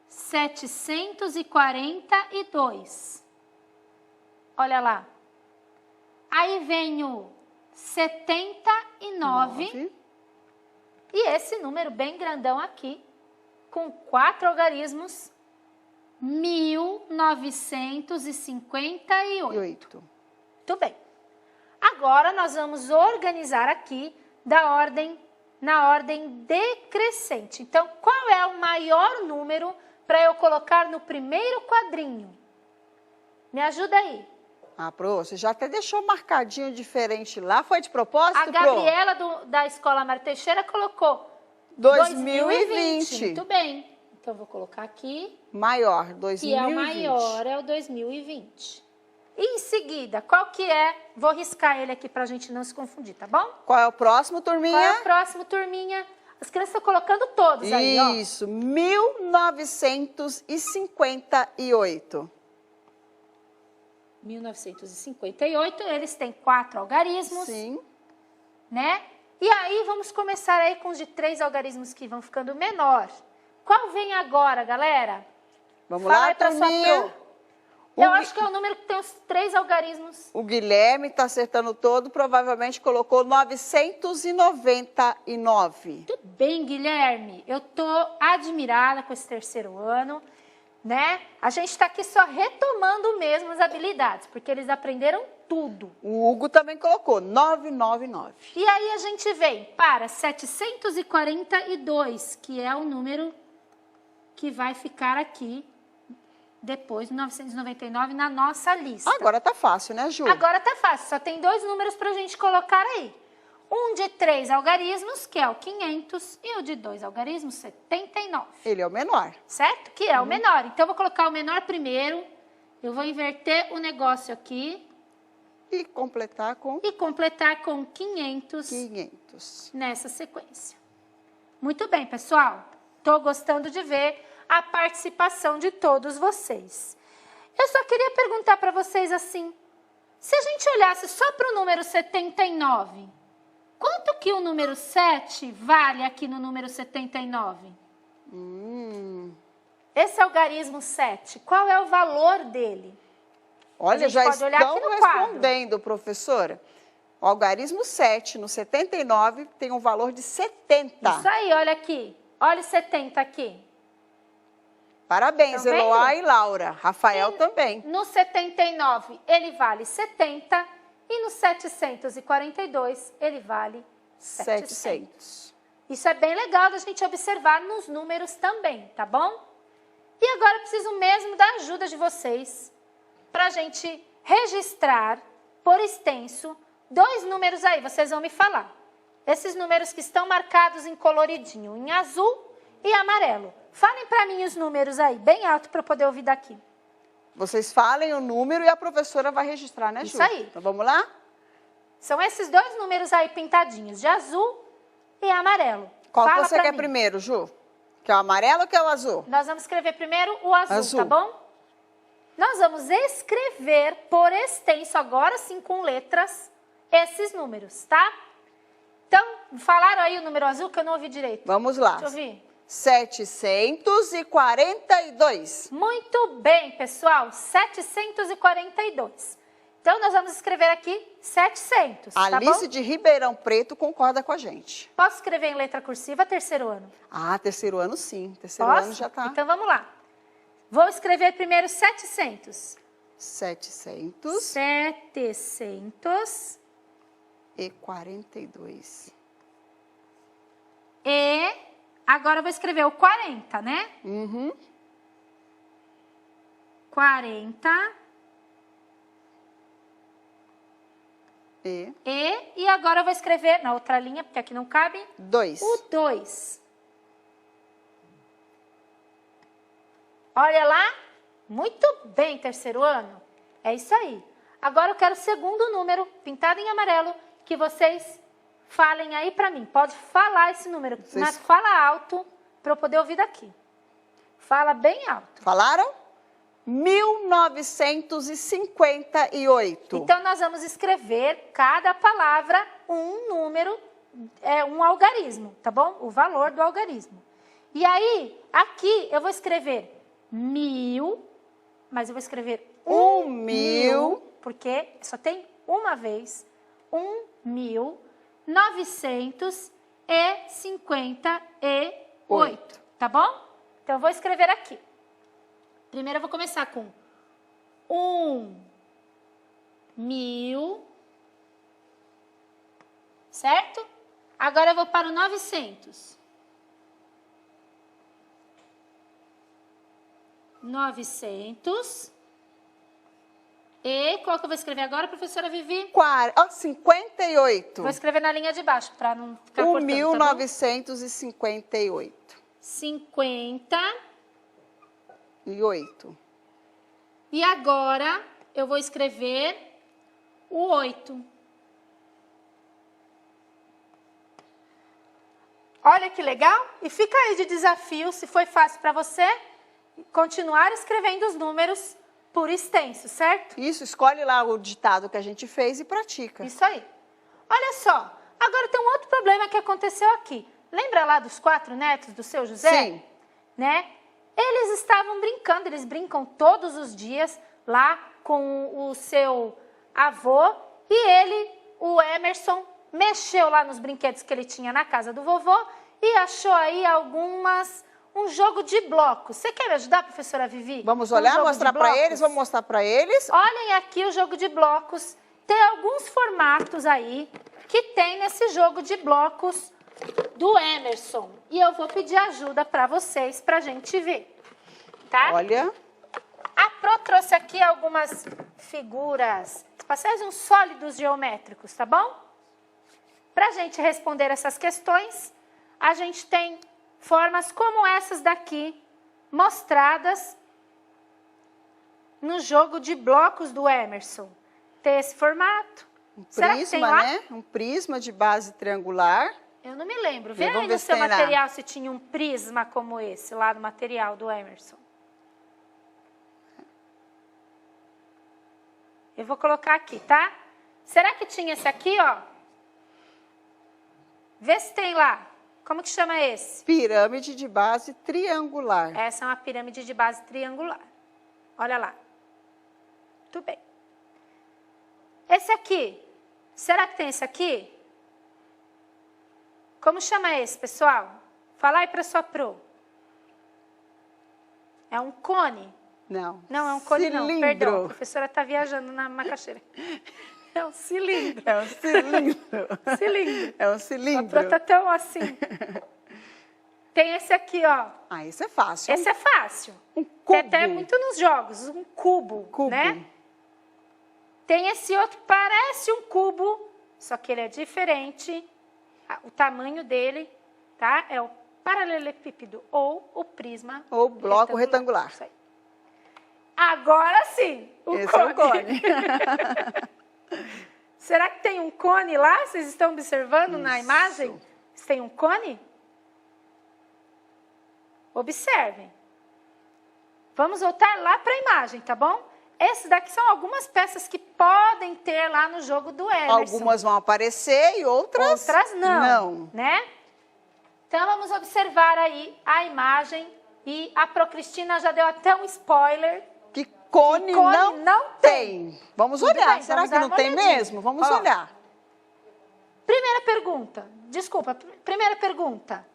742. Olha lá. Aí vem o 79. E esse número bem grandão aqui, com 4 algarismos, 1958. Muito bem. Agora, nós vamos organizar aqui na ordem decrescente. Então, qual é o maior número para eu colocar no primeiro quadrinho? Me ajuda aí. Pro, você já até deixou marcadinho diferente lá. Foi de propósito, A Gabriela da Escola Mário Teixeira colocou 2020. Muito bem. Então, eu vou colocar aqui. Maior, 2020. Que é o maior, é o 2020. E em seguida, qual que é? Vou riscar ele aqui para a gente não se confundir, tá bom? Qual é o próximo, turminha? Qual é o próximo, turminha? As crianças estão colocando todos aí, ó. Isso, 1958. 1958, eles têm 4 algarismos. Sim. Né? E aí, vamos começar aí com os de 3 algarismos que vão ficando menor. Qual vem agora, galera? Vamos Fala lá, aí pra sua turminha. pro. Eu acho que é o número que tem os 3 algarismos. O Guilherme está acertando todo, provavelmente colocou 999. Muito bem, Guilherme. Eu tô admirada com esse terceiro ano, né? A gente está aqui só retomando mesmo as habilidades, porque eles aprenderam tudo. O Hugo também colocou 999. E aí a gente vem para 742, que é o número que vai ficar aqui depois do 999 na nossa lista. Agora tá fácil, né, Ju? Agora tá fácil, só tem 2 números para a gente colocar aí. Um de 3 algarismos, que é o 500, e o de 2 algarismos, 79. Ele é o menor. Certo? Que é o menor. Então, eu vou colocar o menor primeiro. Eu vou inverter o negócio aqui. E completar com? E completar com 500. 500. Nessa sequência. Muito bem, pessoal. Estou gostando de ver a participação de todos vocês. Eu só queria perguntar para vocês assim, se a gente olhasse só para o número 79, quanto que o número 7 vale aqui no número 79? Esse algarismo 7, qual é o valor dele? Olha, já pode olhar estão aqui no quadro. respondendo, professora. O algarismo 7 no 79 tem um valor de 70. Isso aí, olha aqui. Olha o 70 aqui. Parabéns, Tão Eloá vendo? e Laura. Rafael também. No 79, ele vale 70. E no 742, ele vale 700. Isso é bem legal da gente observar nos números também, tá bom? E agora eu preciso mesmo da ajuda de vocês para a gente registrar por extenso 2 números aí, vocês vão me falar. Esses números que estão marcados em coloridinho, em azul e amarelo. Falem para mim os números aí, bem alto para eu poder ouvir daqui. Vocês falem o número e a professora vai registrar, né, Ju? Isso aí. Então vamos lá? São esses 2 números aí pintadinhos, de azul e amarelo. Qual que Fala você pra quer mim. primeiro, Ju? Quer o amarelo ou quer o azul? Nós vamos escrever primeiro o azul, Azul. tá bom? Nós vamos escrever por extenso, agora sim com letras, esses números, tá? Então, falaram aí o número azul que eu não ouvi direito. Vamos lá. Deixa eu ouvir. 742. Muito bem, pessoal, 742. Então, nós vamos escrever aqui 700, tá Alice bom? de Ribeirão Preto concorda com a gente. Posso escrever em letra cursiva, terceiro ano? Ah, terceiro ano sim. Terceiro Posso? ano já tá. Então, vamos lá. Vou escrever primeiro 700. 700 700 e 42. e agora eu vou escrever o 40, né? Uhum. 40 E e agora eu vou escrever na outra linha, porque aqui não cabe, 2. o 2. Olha lá, muito bem, terceiro ano. É isso aí. Agora eu quero o segundo número, pintado em amarelo, que vocês falem aí pra mim. Pode falar esse número, mas fala alto para eu poder ouvir daqui. Fala bem alto. Falaram? 1958. Então, nós vamos escrever cada palavra um número, um algarismo, tá bom? O valor do algarismo. E aí, aqui eu vou escrever 1000, mas eu vou escrever 1000, porque só tem uma vez, 1958, tá bom? Então, eu vou escrever aqui. Primeiro eu vou começar com 1000, certo? Agora eu vou para o 900. 900. E qual que eu vou escrever agora, professora Vivi? 58. Vou escrever na linha de baixo, para não ficar cortando, tá bom? 1958. 50. E 8. E agora eu vou escrever o 8. Olha que legal. E fica aí de desafio, se foi fácil para você, continuar escrevendo os números por extenso, certo? Isso, escolhe lá o ditado que a gente fez e pratica. Isso aí. Olha só, agora tem um outro problema que aconteceu aqui. Lembra lá dos 4 netos do seu José? Sim. Né? Eles estavam brincando, eles brincam todos os dias lá com o seu avô e ele, o Emerson, mexeu lá nos brinquedos que ele tinha na casa do vovô e achou aí um jogo de blocos. Você quer me ajudar, professora Vivi? Vamos olhar, jogo mostrar de para blocos? eles, vamos mostrar para eles. Olhem aqui o jogo de blocos. Tem alguns formatos aí que tem nesse jogo de blocos do Emerson. E eu vou pedir ajuda para vocês, para a gente ver. Tá? Olha. A Pro trouxe aqui algumas figuras, uns sólidos geométricos, tá bom? Para a gente responder essas questões, a gente tem formas como essas daqui, mostradas no jogo de blocos do Emerson. ter esse formato. Um Será que tem prisma, lá? né? Um prisma de base triangular. Eu não me lembro. Vê aí Vamos no ver se seu tem lá. material se tinha um prisma como esse, lá no material do Emerson. Eu vou colocar aqui, tá? Será que tinha esse aqui, ó? Vê se tem lá. Como que chama esse? Pirâmide de base triangular. Essa é uma pirâmide de base triangular. Olha lá. Muito bem. Esse aqui. Será que tem esse aqui? Como chama esse, pessoal? Fala aí para sua pro. É um cone? Não. Não, é um cone não. Cilindro. Perdão, a professora está viajando na macaxeira. É um cilindro. É um cilindro. Cilindro. É um A cilindro. pro tá tão assim. Tem esse aqui, ó. Ah, esse é fácil. Esse é fácil. Um Tem cubo. até muito nos jogos, um cubo, Cubo. né? Tem esse outro, parece um cubo, só que ele é diferente. O tamanho dele, tá? É o paralelepípedo ou o prisma. Ou bloco retangular. Isso aí. Agora sim, o Esse cone. é o cone. Será que tem um cone lá? Vocês estão observando na Isso. imagem? Se tem um cone? Observem. Vamos voltar lá para a imagem, tá bom? Esses daqui são algumas peças que podem ter lá no jogo do Emerson. Algumas vão aparecer e outras não, né? Então, vamos observar aí a imagem. E a Pro Cristina já deu até um spoiler. Que cone, não tem. Vamos Tudo olhar. bem, Será vamos que dar não uma tem olhadinha. mesmo? Vamos Ó. olhar. Primeira pergunta. Desculpa, primeira pergunta.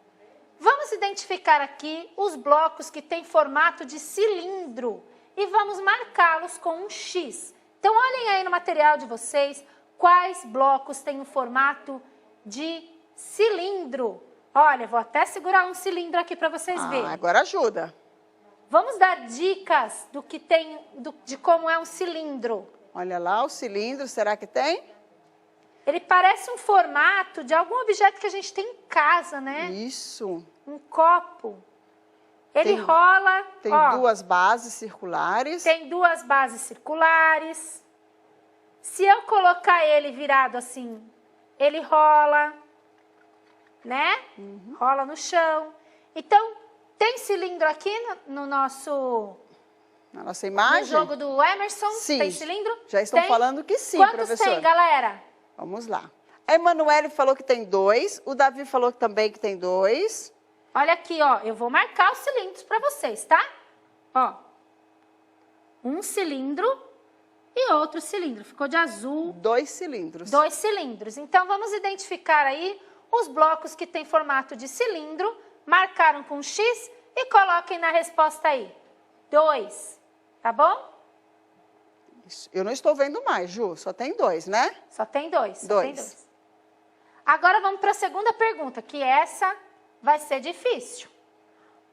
Vamos identificar aqui os blocos que têm formato de cilindro e vamos marcá-los com um X. Então, olhem aí no material de vocês quais blocos têm o formato de cilindro. Olha, vou até segurar um cilindro aqui para vocês verem. Agora ajuda. Vamos dar dicas do que tem, de como é um cilindro. Olha lá o cilindro, será que tem? Ele parece um formato de algum objeto que a gente tem em casa, né? Isso. Um copo. Ele Tem- rola, Tem ó, duas bases circulares. tem duas bases circulares. Se eu colocar ele virado assim, ele rola, né? Rola no chão. Então, tem cilindro aqui no nosso Na nossa no imagem. jogo do Emerson? Sim. Tem cilindro? Já estão Tem? falando que sim, Quantos professora. tem, galera? Vamos lá. A Emanuele falou que tem 2. O Davi falou também que tem 2. Olha aqui, ó. Eu vou marcar os cilindros para vocês, tá? Ó. Um cilindro e outro cilindro. Ficou de azul. 2 cilindros. 2 cilindros. Então, vamos identificar aí os blocos que têm formato de cilindro. Marcaram com X e coloquem na resposta aí. 2. Tá bom? Isso. Eu não estou vendo mais, Ju. Só tem 2, né? Só tem 2. Só tem 2. 2. Agora, vamos para a segunda pergunta, que essa vai ser difícil.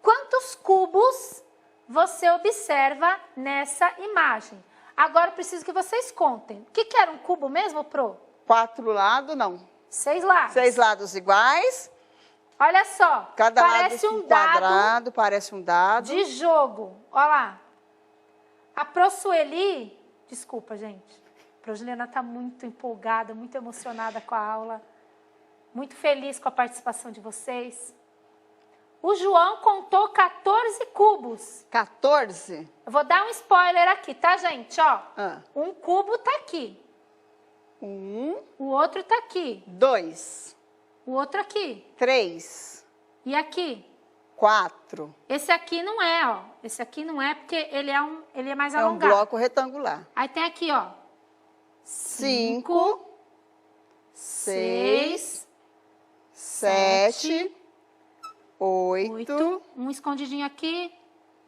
Quantos cubos você observa nessa imagem? Agora, eu preciso que vocês contem. O que era um cubo mesmo, Pro? 4 lados, não. 6 lados. 6 lados iguais. Olha só, Cada parece lado um dado quadrado, parece um dado. de jogo. Olha lá. A Pro Sueli, desculpa, gente. A Pro Juliana está muito empolgada, muito emocionada com a aula. Muito feliz com a participação de vocês. O João contou 14 cubos. 14. Eu vou dar um spoiler aqui, tá, gente? Ó, Ah. um cubo tá aqui. 1, O outro tá aqui. 2, O outro aqui. 3, E aqui? 4. Esse aqui não é, ó. Esse aqui não é porque ele é mais É um alongado. bloco retangular. Aí tem aqui, ó. 5, 6, 7, 8, 8. Um escondidinho aqui.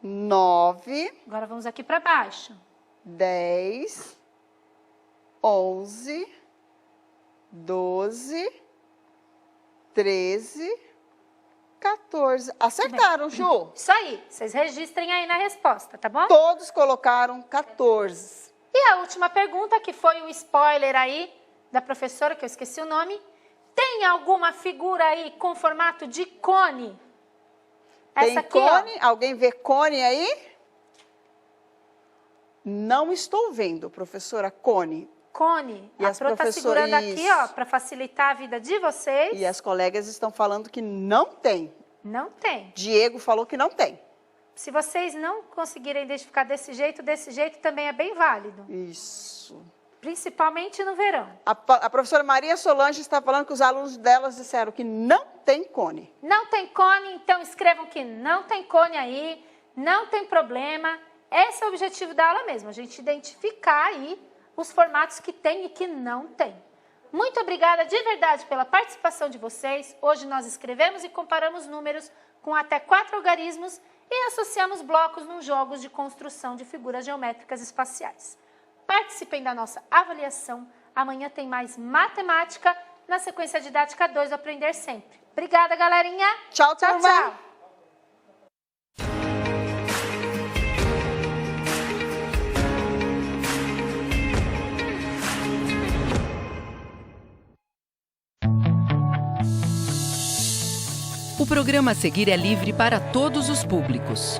9, Agora vamos aqui para baixo. 10, 11, 12, 13, 14. Acertaram, Ju? Isso aí. Vocês registrem aí na resposta, tá bom? Todos colocaram 14. E a última pergunta, que foi o spoiler aí da professora, que eu esqueci o nome. Tem alguma figura aí com formato de cone? Tem Essa aqui, cone? ó. Alguém vê cone aí? Não estou vendo, professora, cone. Cone. E A as Pro tá segurando aqui, isso. ó, para facilitar a vida de vocês. E as colegas estão falando que não tem. Não tem. Diego falou que não tem. Se vocês não conseguirem identificar desse jeito também é bem válido. Isso. Principalmente no verão. A professora Maria Solange está falando que os alunos delas disseram que não tem cone. Não tem cone, então escrevam que não tem cone aí, não tem problema. Esse é o objetivo da aula mesmo, a gente identificar aí os formatos que tem e que não tem. Muito obrigada de verdade pela participação de vocês. Hoje nós escrevemos e comparamos números com até 4 algarismos e associamos blocos nos jogos de construção de figuras geométricas espaciais. Participem da nossa avaliação. Amanhã tem mais matemática na sequência didática 2 do Aprender Sempre. Obrigada, galerinha. Tchau, Tchau, turma. tchau. O programa a seguir é livre para todos os públicos.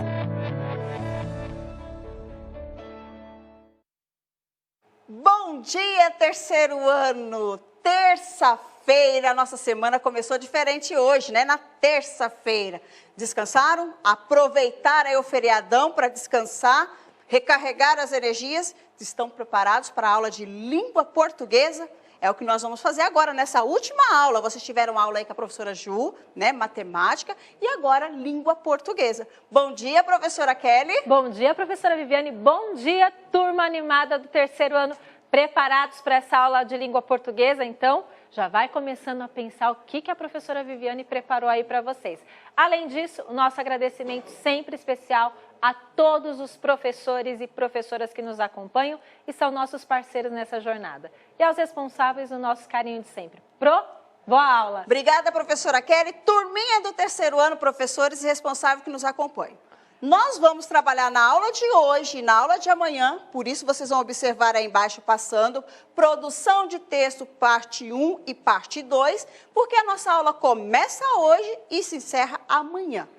Bom dia, terceiro ano! Terça-feira, nossa semana começou diferente hoje, né? Na terça-feira. Descansaram? Aproveitaram aí o feriadão para descansar, recarregar as energias? Estão preparados para a aula de língua portuguesa? É o que nós vamos fazer agora, nessa última aula. Vocês tiveram aula aí com a professora Ju, né? Matemática, e agora língua portuguesa. Bom dia, professora Kelly. Bom dia, professora Viviane. Bom dia, turma animada do terceiro ano. Preparados para essa aula de língua portuguesa? Então, já vai começando a pensar o que a professora Viviane preparou aí para vocês. Além disso, o nosso agradecimento sempre especial a todos os professores e professoras que nos acompanham e são nossos parceiros nessa jornada. E aos responsáveis, o nosso carinho de sempre. Boa aula! Obrigada, professora Kelly. Turminha do terceiro ano, professores e responsáveis que nos acompanham. Nós vamos trabalhar na aula de hoje e na aula de amanhã, por isso vocês vão observar aí embaixo passando, produção de texto parte 1 e parte 2, porque a nossa aula começa hoje e se encerra amanhã.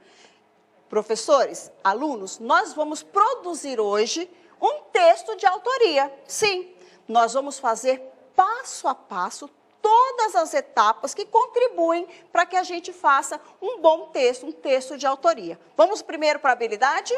Professores, alunos, nós vamos produzir hoje um texto de autoria. Sim, nós vamos fazer passo a passo todas as etapas que contribuem para que a gente faça um bom texto, um texto de autoria. Vamos primeiro para a habilidade?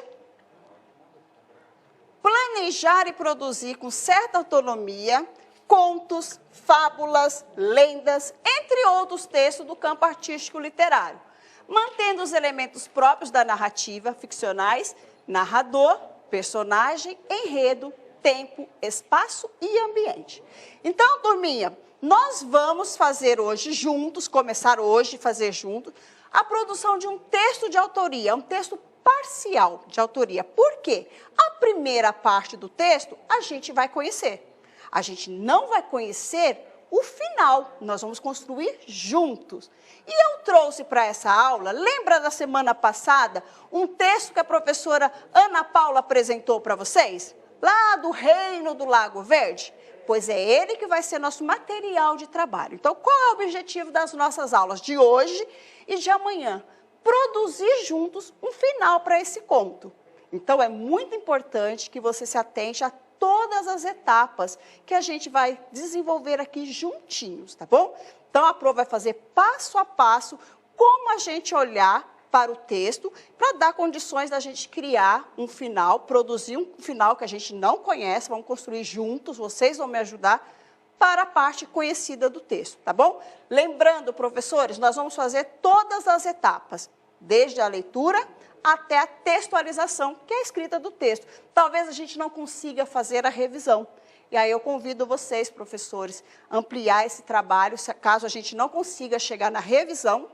Planejar e produzir com certa autonomia contos, fábulas, lendas, entre outros textos do campo artístico literário, mantendo os elementos próprios da narrativa ficcionais, narrador, personagem, enredo, tempo, espaço e ambiente. Então, turminha, nós vamos fazer hoje juntos, começar hoje a fazer juntos, a produção de um texto de autoria, um texto parcial de autoria. Por quê? A primeira parte do texto a gente vai conhecer. A gente não vai conhecer o final, nós vamos construir juntos. E eu trouxe para essa aula, lembra da semana passada, um texto que a professora Ana Paula apresentou para vocês? Lá do Reino do Lago Verde? Pois é ele que vai ser nosso material de trabalho. Então, qual é o objetivo das nossas aulas de hoje e de amanhã? Produzir juntos um final para esse conto. Então, é muito importante que você se atente a todas as etapas que a gente vai desenvolver aqui juntinhos, tá bom? Então, a Pro vai fazer passo a passo como a gente olhar para o texto, para dar condições da gente criar um final, produzir um final que a gente não conhece, vamos construir juntos, vocês vão me ajudar para a parte conhecida do texto, tá bom? Lembrando, professores, nós vamos fazer todas as etapas, desde a leitura até a textualização, que é a escrita do texto. Talvez a gente não consiga fazer a revisão. E aí eu convido vocês, professores, a ampliar esse trabalho, caso a gente não consiga chegar na revisão,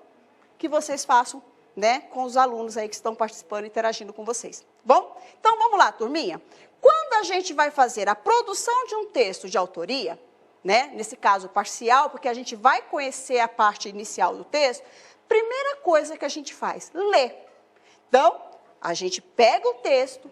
que vocês façam, né, com os alunos aí que estão participando e interagindo com vocês. Bom, então vamos lá, turminha. Quando a gente vai fazer a produção de um texto de autoria, né, nesse caso parcial, porque a gente vai conhecer a parte inicial do texto, primeira coisa que a gente faz, ler. Então, a gente pega o texto,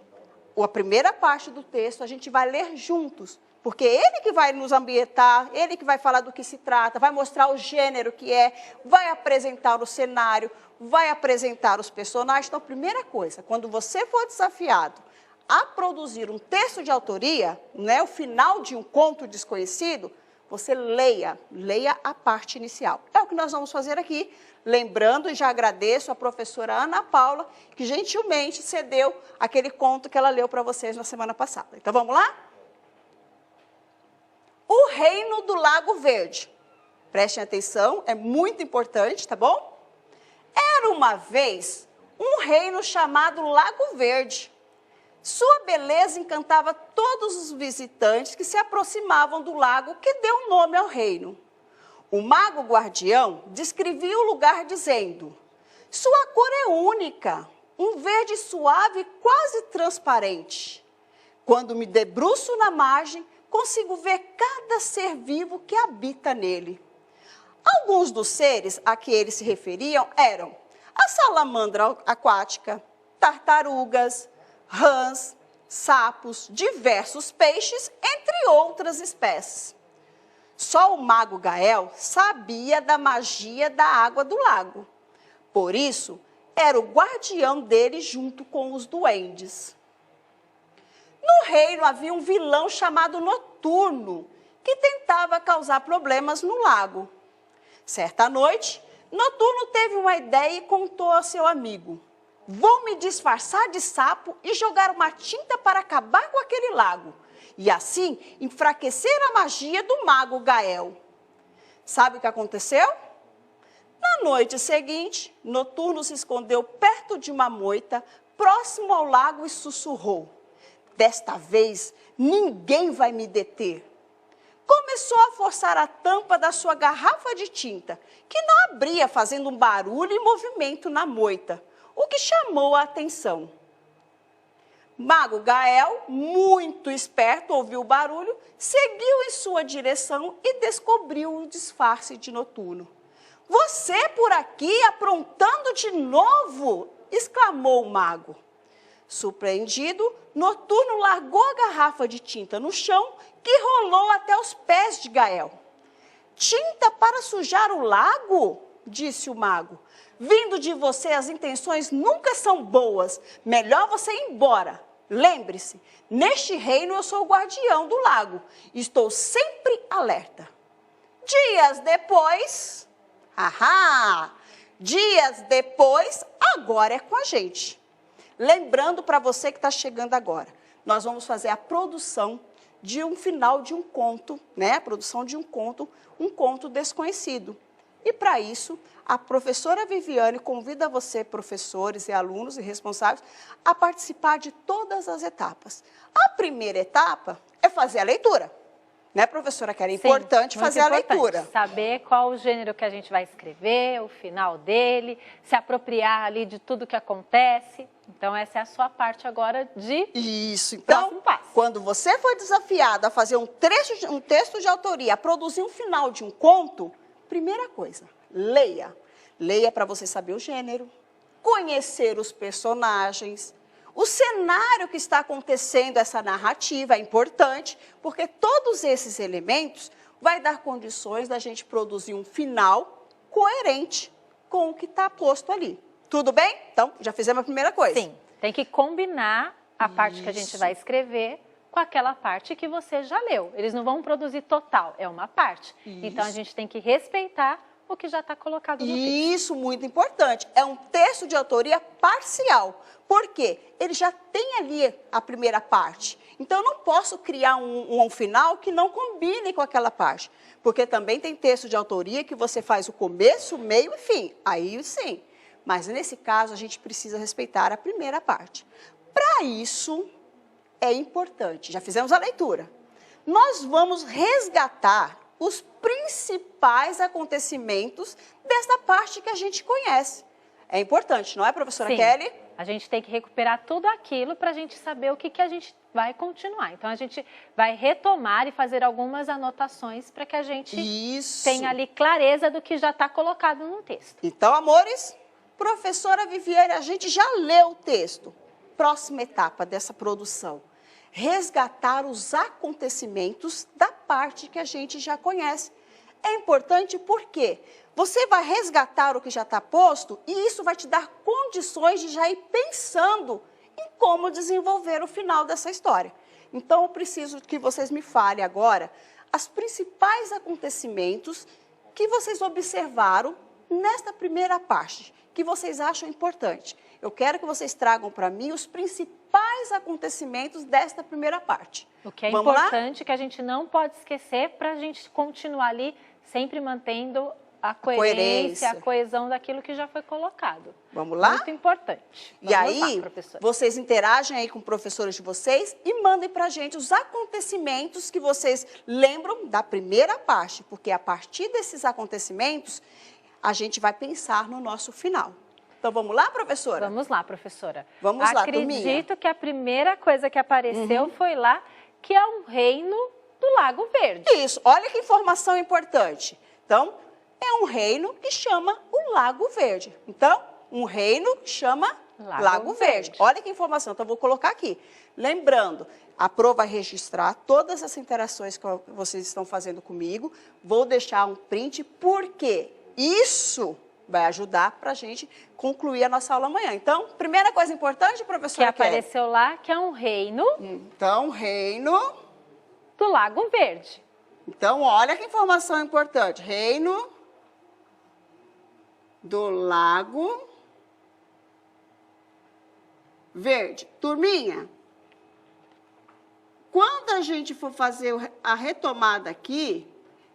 ou a primeira parte do texto, a gente vai ler juntos, porque ele que vai nos ambientar, ele que vai falar do que se trata, vai mostrar o gênero que é, vai apresentar o cenário, vai apresentar os personagens. Então, primeira coisa, quando você for desafiado a produzir um texto de autoria, né, o final de um conto desconhecido, você leia a parte inicial. É o que nós vamos fazer aqui, lembrando e já agradeço a professora Ana Paula, que gentilmente cedeu aquele conto que ela leu para vocês na semana passada. Então vamos lá? O Reino do Lago Verde. Prestem atenção, é muito importante, tá bom? Era uma vez um reino chamado Lago Verde. Sua beleza encantava todos os visitantes que se aproximavam do lago que deu nome ao reino. O mago guardião descrevia o lugar dizendo: sua cor é única, um verde suave quase transparente. Quando me debruço na margem, consigo ver cada ser vivo que habita nele. Alguns dos seres a que eles se referiam eram a salamandra aquática, tartarugas, rãs, sapos, diversos peixes, entre outras espécies. Só o mago Gael sabia da magia da água do lago. Por isso, era o guardião dele junto com os duendes. No reino havia um vilão chamado Noturno, que tentava causar problemas no lago. Certa noite, Noturno teve uma ideia e contou ao seu amigo: vou me disfarçar de sapo e jogar uma tinta para acabar com aquele lago, e assim enfraquecer a magia do mago Gael. Sabe o que aconteceu? Na noite seguinte, Noturno se escondeu perto de uma moita, próximo ao lago, e sussurrou: desta vez, ninguém vai me deter. Começou a forçar a tampa da sua garrafa de tinta, que não abria, fazendo um barulho e movimento na moita, o que chamou a atenção. Mago Gael, muito esperto, ouviu o barulho, seguiu em sua direção e descobriu o disfarce de Noturno. Você por aqui aprontando de novo? Exclamou o mago. Surpreendido, Noturno largou a garrafa de tinta no chão, que rolou até os pés de Gael. Tinta para sujar o lago? Disse o mago. Vindo de você, as intenções nunca são boas. Melhor você ir embora. Lembre-se, neste reino eu sou o guardião do lago. Estou sempre alerta. Dias depois... Dias depois, agora é com a gente. Lembrando para você que está chegando agora, nós vamos fazer a produção de um final de um conto, né? A produção de um conto desconhecido. E para isso, a professora Viviane convida você, professores e alunos e responsáveis, a participar de todas as etapas. A primeira etapa é fazer a leitura. Né, professora, que era importante fazer a leitura. Saber qual o gênero que a gente vai escrever, o final dele, se apropriar ali de tudo que acontece. Então, essa é a sua parte agora de Isso. Então, quando você foi desafiado a fazer um texto de autoria, a produzir um final de um conto, primeira coisa, leia. Leia para você saber o gênero, conhecer os personagens, o cenário que está acontecendo, essa narrativa é importante, porque todos esses elementos vai dar condições da gente produzir um final coerente com o que está posto ali. Tudo bem? Então, já fizemos a primeira coisa. Sim, tem que combinar a parte que a gente vai escrever com aquela parte que você já leu. Eles não vão produzir total, é uma parte. Isso. Então, a gente tem que respeitar o que já está colocado no texto. Isso, muito importante. É um texto de autoria parcial. Por quê? Ele já tem ali a primeira parte. Então, eu não posso criar um final que não combine com aquela parte. Porque também tem texto de autoria que você faz o começo, o meio e fim. Aí sim. Mas, nesse caso, a gente precisa respeitar a primeira parte. Para isso, é importante. Já fizemos a leitura. Nós vamos resgatar os principais acontecimentos dessa parte que a gente conhece. É importante, não é, professora Sim. Kelly? A gente tem que recuperar tudo aquilo para a gente saber o que a gente vai continuar. Então, a gente vai retomar e fazer algumas anotações para que a gente tenha ali clareza do que já está colocado no texto. Então, amores, professora Viviane, a gente já leu o texto. Próxima etapa dessa produção. Resgatar os acontecimentos da parte que a gente já conhece. É importante porque você vai resgatar o que já está posto e isso vai te dar condições de já ir pensando em como desenvolver o final dessa história. Então, eu preciso que vocês me falem agora os principais acontecimentos que vocês observaram nesta primeira parte, que vocês acham importante. Eu quero que vocês tragam para mim os principais acontecimentos desta primeira parte. O que é Vamos importante, que a gente não pode esquecer para a gente continuar ali sempre mantendo a coerência, a coesão daquilo que já foi colocado. Vamos lá? Muito importante. E aí, lá, professora. vocês interagem aí com professores de vocês e mandem para a gente os acontecimentos que vocês lembram da primeira parte, porque a partir desses acontecimentos, a gente vai pensar no nosso final. Então, vamos lá, professora? Vamos lá, professora. Vamos lá, Acredito turminha. que a primeira coisa que apareceu foi lá, que é um reino do Lago Verde. Isso, olha que informação importante. Então, é um reino que chama o Lago Verde. Então, um reino que chama Lago Verde. Olha que informação, então vou colocar aqui. Lembrando, a Pro vai registrar todas as interações que vocês estão fazendo comigo. Vou deixar um print, porque isso vai ajudar para a gente concluir a nossa aula amanhã. Então, primeira coisa importante, professora, que apareceu lá, que é um reino Então, reino do Lago Verde. Então, olha que informação importante. Reino do Lago Verde. Turminha, quando a gente for fazer a retomada aqui,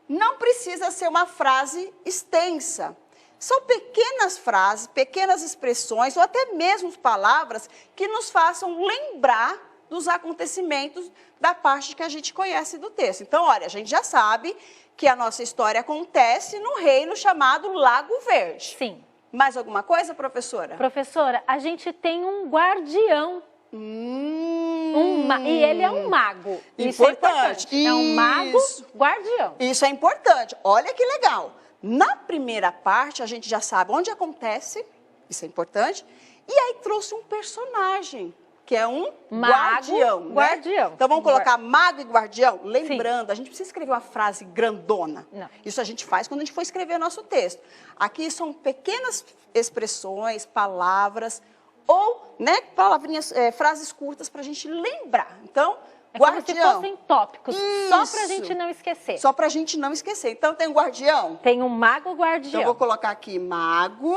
não precisa ser uma frase extensa. São pequenas frases, pequenas expressões ou até mesmo palavras que nos façam lembrar dos acontecimentos da parte que a gente conhece do texto. Então, olha, a gente já sabe que a nossa história acontece no reino chamado Lago Verde. Sim. Mais alguma coisa, professora? Professora, a gente tem um guardião. E ele é um mago. Isso é importante. É um mago guardião. Isso é importante. Olha que legal. Na primeira parte, a gente já sabe onde acontece. Isso é importante. E aí trouxe um personagem, que é um guardião. Né? Guardião. Então, vamos colocar mago e guardião? Lembrando, sim, a gente precisa escrever uma frase grandona. Não. Isso a gente faz quando a gente for escrever nosso texto. Aqui são pequenas expressões, palavras, ou, né, palavrinhas, frases curtas para a gente lembrar. Então, guardião. Como se fossem tópicos, só para a gente não esquecer. Só para a gente não esquecer. Então, tem um guardião? Tem um mago guardião. Então, eu vou colocar aqui mago.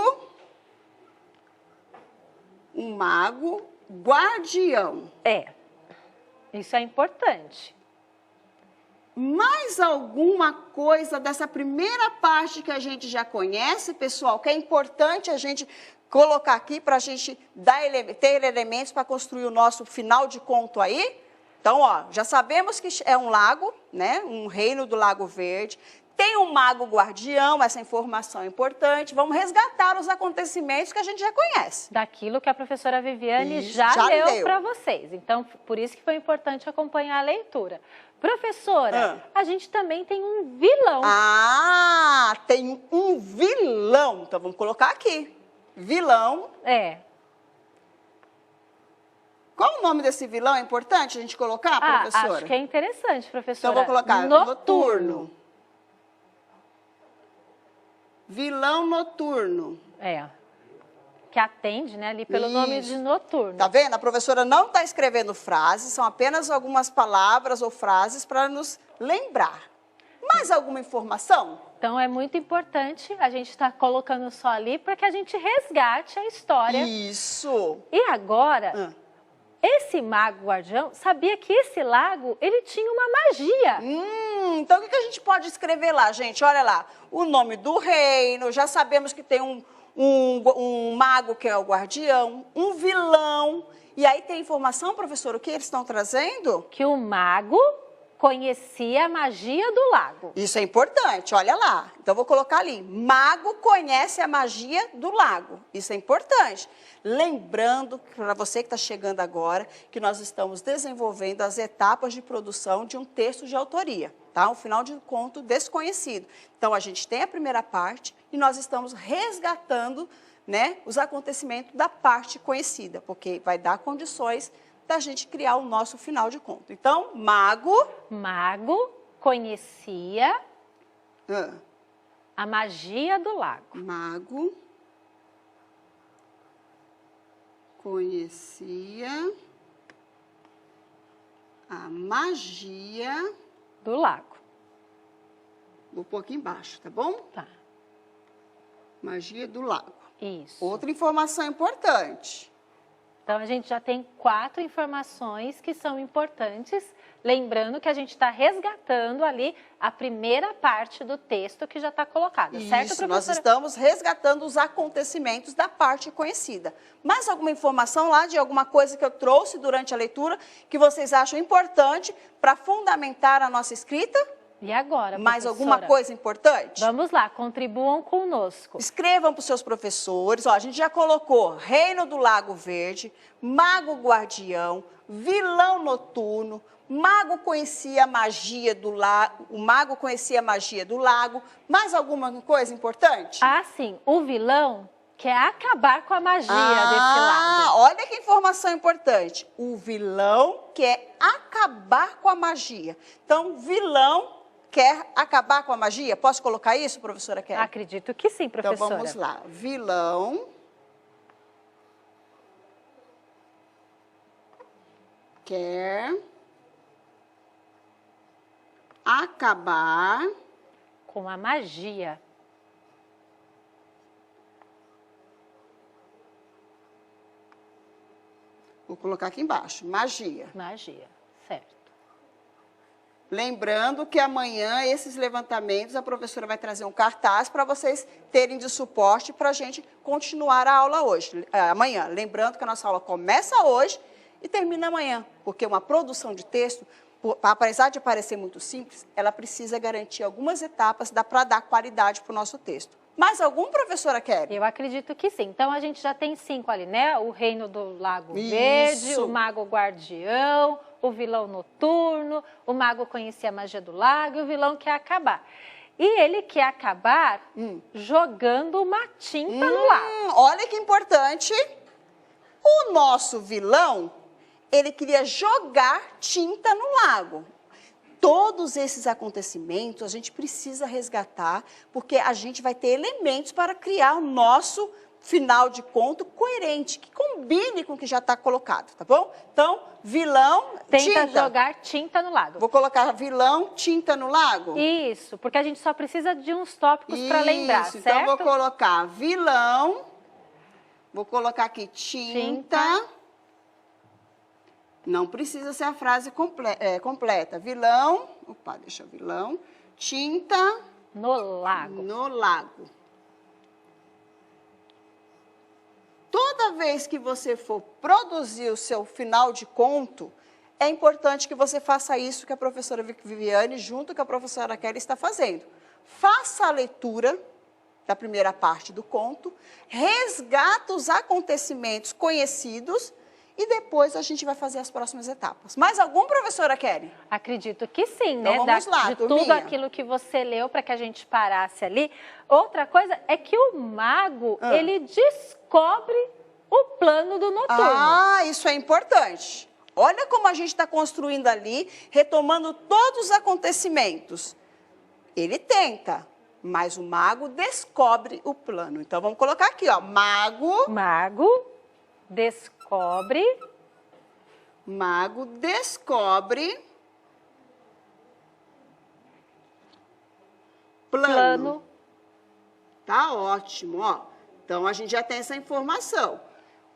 Um mago guardião. Isso é importante. Mais alguma coisa dessa primeira parte que a gente já conhece, pessoal, que é importante a gente colocar aqui para a gente ter elementos para construir o nosso final de conto aí? Então, ó, já sabemos que é um lago, né? Um reino do Lago Verde. Tem um mago guardião, essa informação é importante. Vamos resgatar os acontecimentos que a gente já conhece. Daquilo que a professora Viviane já leu para vocês. Então, por isso que foi importante acompanhar a leitura. Professora, a gente também tem um vilão. Ah, tem um vilão. Então, vamos colocar aqui. Vilão. Qual o nome desse vilão? É importante a gente colocar, professora? Acho que é interessante, professora. Então, vou colocar noturno. Vilão noturno. Que atende, né, ali pelo nome de noturno. Tá vendo? A professora não está escrevendo frases, são apenas algumas palavras ou frases para nos lembrar. Mais alguma informação? Então, é muito importante a gente estar colocando só ali para que a gente resgate a história. Isso. E agora, esse mago guardião sabia que esse lago, ele tinha uma magia. Então, o que a gente pode escrever lá, gente? Olha lá, o nome do reino, já sabemos que tem um mago que é o guardião, um vilão. E aí tem informação, professor, o que eles estão trazendo? Que o mago conhecia a magia do lago. Isso é importante, olha lá. Então, vou colocar ali, mago conhece a magia do lago. Isso é importante. Lembrando, para você que está chegando agora, que nós estamos desenvolvendo as etapas de produção de um texto de autoria, tá? Um final de conto desconhecido. Então, a gente tem a primeira parte e nós estamos resgatando, né, os acontecimentos da parte conhecida, porque vai dar condições da gente criar o nosso final de conto. Então, mago conhecia a magia do lago. Mago conhecia a magia do lago. Vou pôr aqui embaixo, tá bom? Tá. Magia do lago. Isso. Outra informação importante. Então, a gente já tem 4 informações que são importantes. Lembrando que a gente está resgatando ali a primeira parte do texto que já está colocada, certo, Isso, professora? nós estamos resgatando os acontecimentos da parte conhecida. Mais alguma informação lá de alguma coisa que eu trouxe durante a leitura que vocês acham importante para fundamentar a nossa escrita? E agora, Mais professora? alguma coisa importante? Vamos lá, contribuam conosco. Escrevam para os seus professores. Ó, a gente já colocou Reino do Lago Verde, Mago Guardião, Vilão Noturno, Mago conhecia a magia do lago, o mago conhecia a magia do lago. Mais alguma coisa importante? Ah, sim, o vilão quer acabar com a magia desse lago. Olha que informação importante. O vilão quer acabar com a magia. Então, vilão quer acabar com a magia? Posso colocar isso, professora Kelly? Acredito que sim, professora. Então, vamos lá. Vilão quer acabar com a magia. Vou colocar aqui embaixo, magia. Magia, certo. Lembrando que amanhã, esses levantamentos, a professora vai trazer um cartaz para vocês terem de suporte para a gente continuar a aula hoje, amanhã. Lembrando que a nossa aula começa hoje e termina amanhã, porque uma produção de texto, apesar de parecer muito simples, ela precisa garantir algumas etapas para dar qualidade para o nosso texto. Mais algum, professora Kelly? Eu acredito que sim. Então, a gente já tem 5 ali, né? O Reino do Lago Verde, o Mago Guardião, o Vilão Noturno, o Mago conhecia a magia do lago e o vilão quer acabar. E ele quer acabar jogando uma tinta no lago. Olha que importante. O nosso vilão, ele queria jogar tinta no lago. Todos esses acontecimentos a gente precisa resgatar, porque a gente vai ter elementos para criar o nosso final de conto coerente, que combine com o que já está colocado, tá bom? Então, vilão, Tenta tinta. jogar tinta no lago. Vou colocar vilão, tinta no lago? Isso, porque a gente só precisa de uns tópicos para lembrar, certo? Então vou colocar vilão, vou colocar aqui tinta. Não precisa ser a frase completa. Vilão, vilão, tinta no lago. No lago. Toda vez que você for produzir o seu final de conto, é importante que você faça isso que a professora Viviane, junto com a professora Kelly, está fazendo. Faça a leitura da primeira parte do conto, resgata os acontecimentos conhecidos e depois a gente vai fazer as próximas etapas. Mais algum, professora Kelly? Acredito que sim, então né? Vamos lá, de turminha. tudo aquilo que você leu para que a gente parasse ali. Outra coisa é que o mago, ele descobre o plano do Noturno. Ah, isso é importante. Olha como a gente está construindo ali, retomando todos os acontecimentos. Ele tenta, mas o mago descobre o plano. Então, vamos colocar aqui, ó. Mago descobre plano. Tá ótimo, ó. Então, a gente já tem essa informação.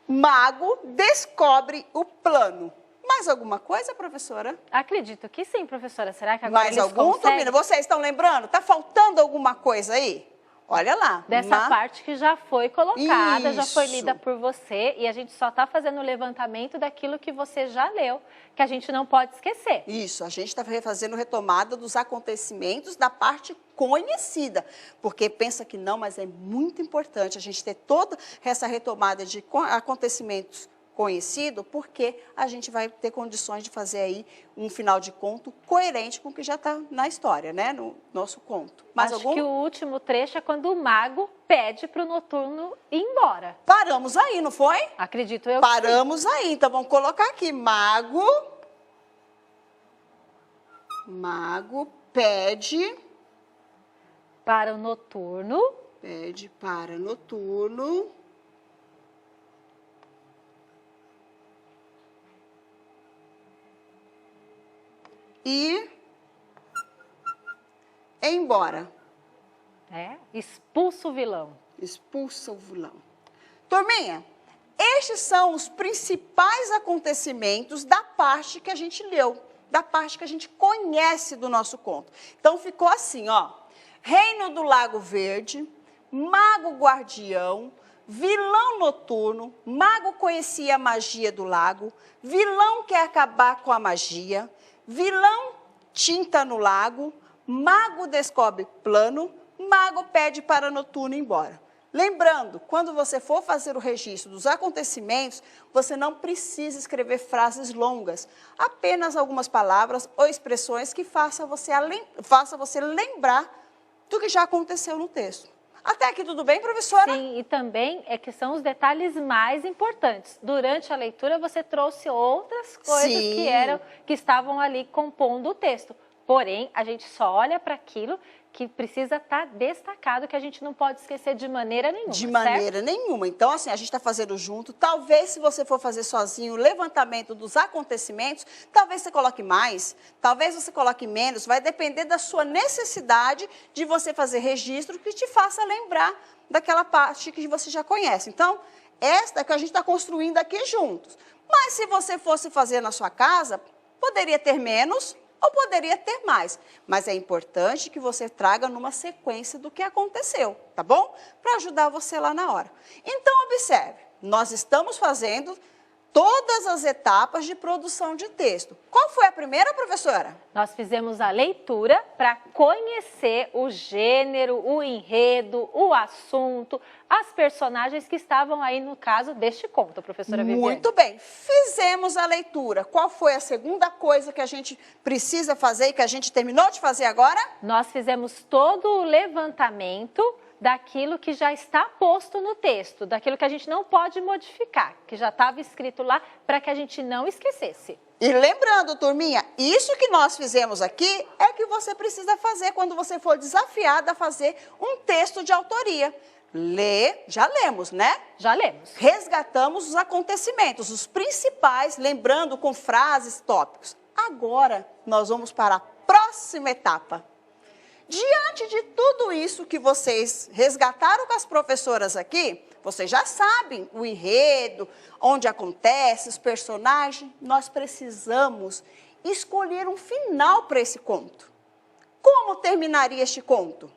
Mago descobre o plano. Mais alguma coisa, professora? Acredito que sim, professora. Será que agora Mais eles algum, conseguem? Tomina? Vocês estão lembrando? Tá faltando alguma coisa aí? Olha lá. Dessa parte que já foi colocada, já foi Isso. lida por você. E a gente só está fazendo o levantamento daquilo que você já leu, que a gente não pode esquecer. Isso, a gente está fazendo retomada dos acontecimentos da parte conhecida. Porque pensa que não, mas é muito importante a gente ter toda essa retomada de acontecimentos conhecido, porque a gente vai ter condições de fazer aí um final de conto coerente com o que já está na história, né? No nosso conto. Mais Acho algum? que o último trecho é quando o mago pede para o Noturno ir embora. Paramos aí, não foi? Acredito eu. Paramos aí, então vamos colocar aqui, mago pede para o Noturno ir embora. Expulsa o vilão. Expulsa o vilão. Turminha, estes são os principais acontecimentos da parte que a gente leu, da parte que a gente conhece do nosso conto. Então, ficou assim, ó. Reino do Lago Verde, mago guardião, vilão noturno, mago conhecia a magia do lago, vilão quer acabar com a magia, vilão tinta no lago, mago descobre plano, mago pede para noturno ir embora. Lembrando, quando você for fazer o registro dos acontecimentos, você não precisa escrever frases longas, apenas algumas palavras ou expressões que façam você lembrar do que já aconteceu no texto. Até aqui tudo bem, professora? Sim, e também que são os detalhes mais importantes. Durante a leitura você trouxe outras coisas que estavam ali compondo o texto. Porém, a gente só olha para aquilo que precisa estar destacado, que a gente não pode esquecer de maneira nenhuma. De maneira nenhuma. Então, assim, a gente está fazendo junto. Talvez, se você for fazer sozinho o levantamento dos acontecimentos, talvez você coloque mais, talvez você coloque menos. Vai depender da sua necessidade de você fazer registro que te faça lembrar daquela parte que você já conhece. Então, esta é que a gente está construindo aqui juntos. Mas, se você fosse fazer na sua casa, poderia ter menos ou poderia ter mais, mas é importante que você traga numa sequência do que aconteceu, tá bom? Para ajudar você lá na hora. Então, observe, nós estamos fazendo todas as etapas de produção de texto. Qual foi a primeira, professora? Nós fizemos a leitura para conhecer o gênero, o enredo, o assunto, as personagens que estavam aí no caso deste conto, professora Viviane. Muito bem, fizemos a leitura. Qual foi a segunda coisa que a gente precisa fazer e que a gente terminou de fazer agora? Nós fizemos todo o levantamento daquilo que já está posto no texto, daquilo que a gente não pode modificar, que já estava escrito lá, para que a gente não esquecesse. E lembrando, turminha, isso que nós fizemos aqui é que você precisa fazer quando você for desafiada a fazer um texto de autoria. Já lemos, né? Já lemos. Resgatamos os acontecimentos, os principais, lembrando com frases, tópicos. Agora, nós vamos para a próxima etapa. Diante de tudo isso que vocês resgataram com as professoras aqui, vocês já sabem o enredo, onde acontece, os personagens, nós precisamos escolher um final para esse conto. Como terminaria este conto?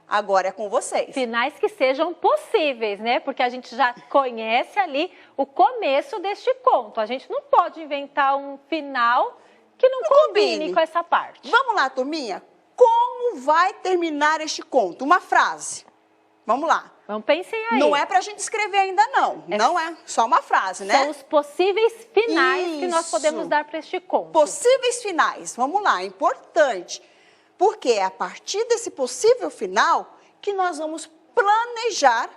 Agora é com vocês. Finais que sejam possíveis, né? Porque a gente já conhece ali o começo deste conto. A gente não pode inventar um final que não combine com essa parte. Vamos lá, turminha. Como vai terminar este conto? Uma frase. Vamos lá. Então pensem aí. Não é para a gente escrever ainda não. Não é só uma frase, né? São os possíveis finais que nós podemos dar para este conto. Possíveis finais. Vamos lá, é importante. Porque é a partir desse possível final que nós vamos planejar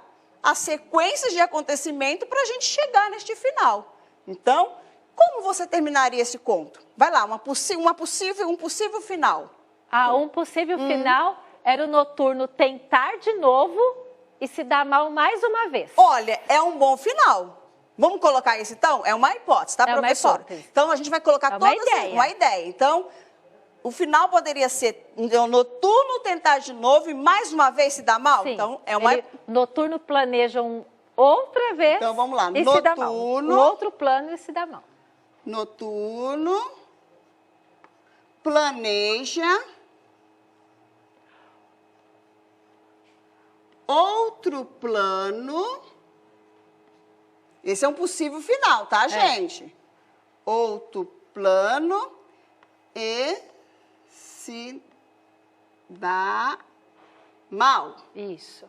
as sequências de acontecimento para a gente chegar neste final. Então, como você terminaria esse conto? Vai lá, um possível final. Um possível final era o noturno tentar de novo e se dar mal mais uma vez. Olha, é um bom final. Vamos colocar isso então? É uma hipótese, tá, professora? Uma hipótese. Então, a gente vai colocar uma ideia. Então, o final poderia ser o noturno tentar de novo e mais uma vez se dar mal? Sim. Então, noturno planeja outra vez. Então, vamos lá. E se dá mal. No outro plano e se dá mal. Noturno planeja outro plano. Esse é um possível final, tá, gente? Outro plano e se dá mal. Isso.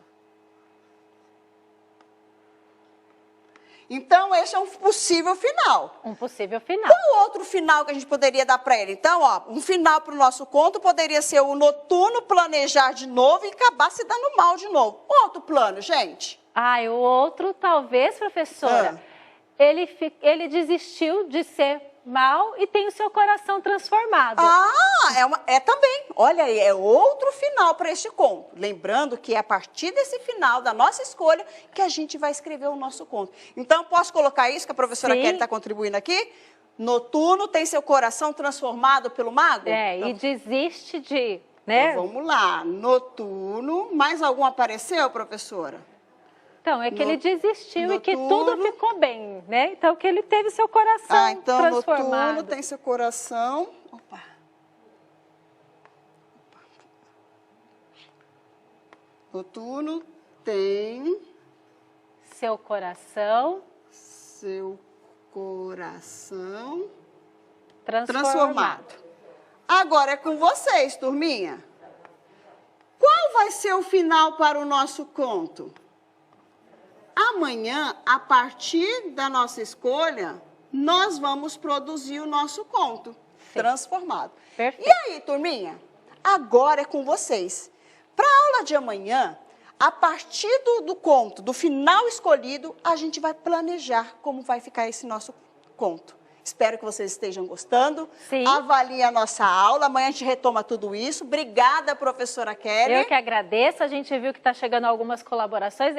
Então, esse é um possível final. Um possível final. Qual outro final que a gente poderia dar para ele? Então, ó, um final para o nosso conto poderia ser o noturno planejar de novo e acabar se dando mal de novo. Outro plano, gente. O outro, talvez, professora, ele desistiu de ser mal e tem o seu coração transformado. Também. Olha aí, é outro final para este conto. Lembrando que é a partir desse final da nossa escolha que a gente vai escrever o nosso conto. Então, posso colocar isso que a professora Kelly está contribuindo aqui? Noturno tem seu coração transformado pelo mago? E desiste de, né? Então, vamos lá, noturno. Mais algum apareceu, professora? Então, é que ele desistiu e que tudo ficou bem, né? Então, que ele teve seu coração então transformado. Noturno tem seu coração. Opa. Noturno tem seu coração transformado. Agora é com vocês, turminha. Qual vai ser o final para o nosso conto? Amanhã, a partir da nossa escolha, nós vamos produzir o nosso conto transformado. Perfeito. E aí, turminha? Agora é com vocês. Para a aula de amanhã, a partir do conto, do final escolhido, a gente vai planejar como vai ficar esse nosso conto. Espero que vocês estejam gostando. Sim. Avaliem a nossa aula. Amanhã a gente retoma tudo isso. Obrigada, professora Kelly. Eu que agradeço. A gente viu que está chegando algumas colaborações.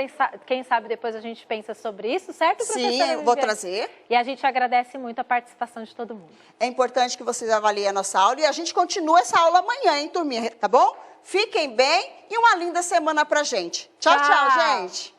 Quem sabe depois a gente pensa sobre isso, certo, professora? Sim, eu vou trazer. E a gente agradece muito a participação de todo mundo. É importante que vocês avaliem a nossa aula e a gente continua essa aula amanhã, hein, turminha? Tá bom? Fiquem bem e uma linda semana pra gente. Tchau, tchau, gente.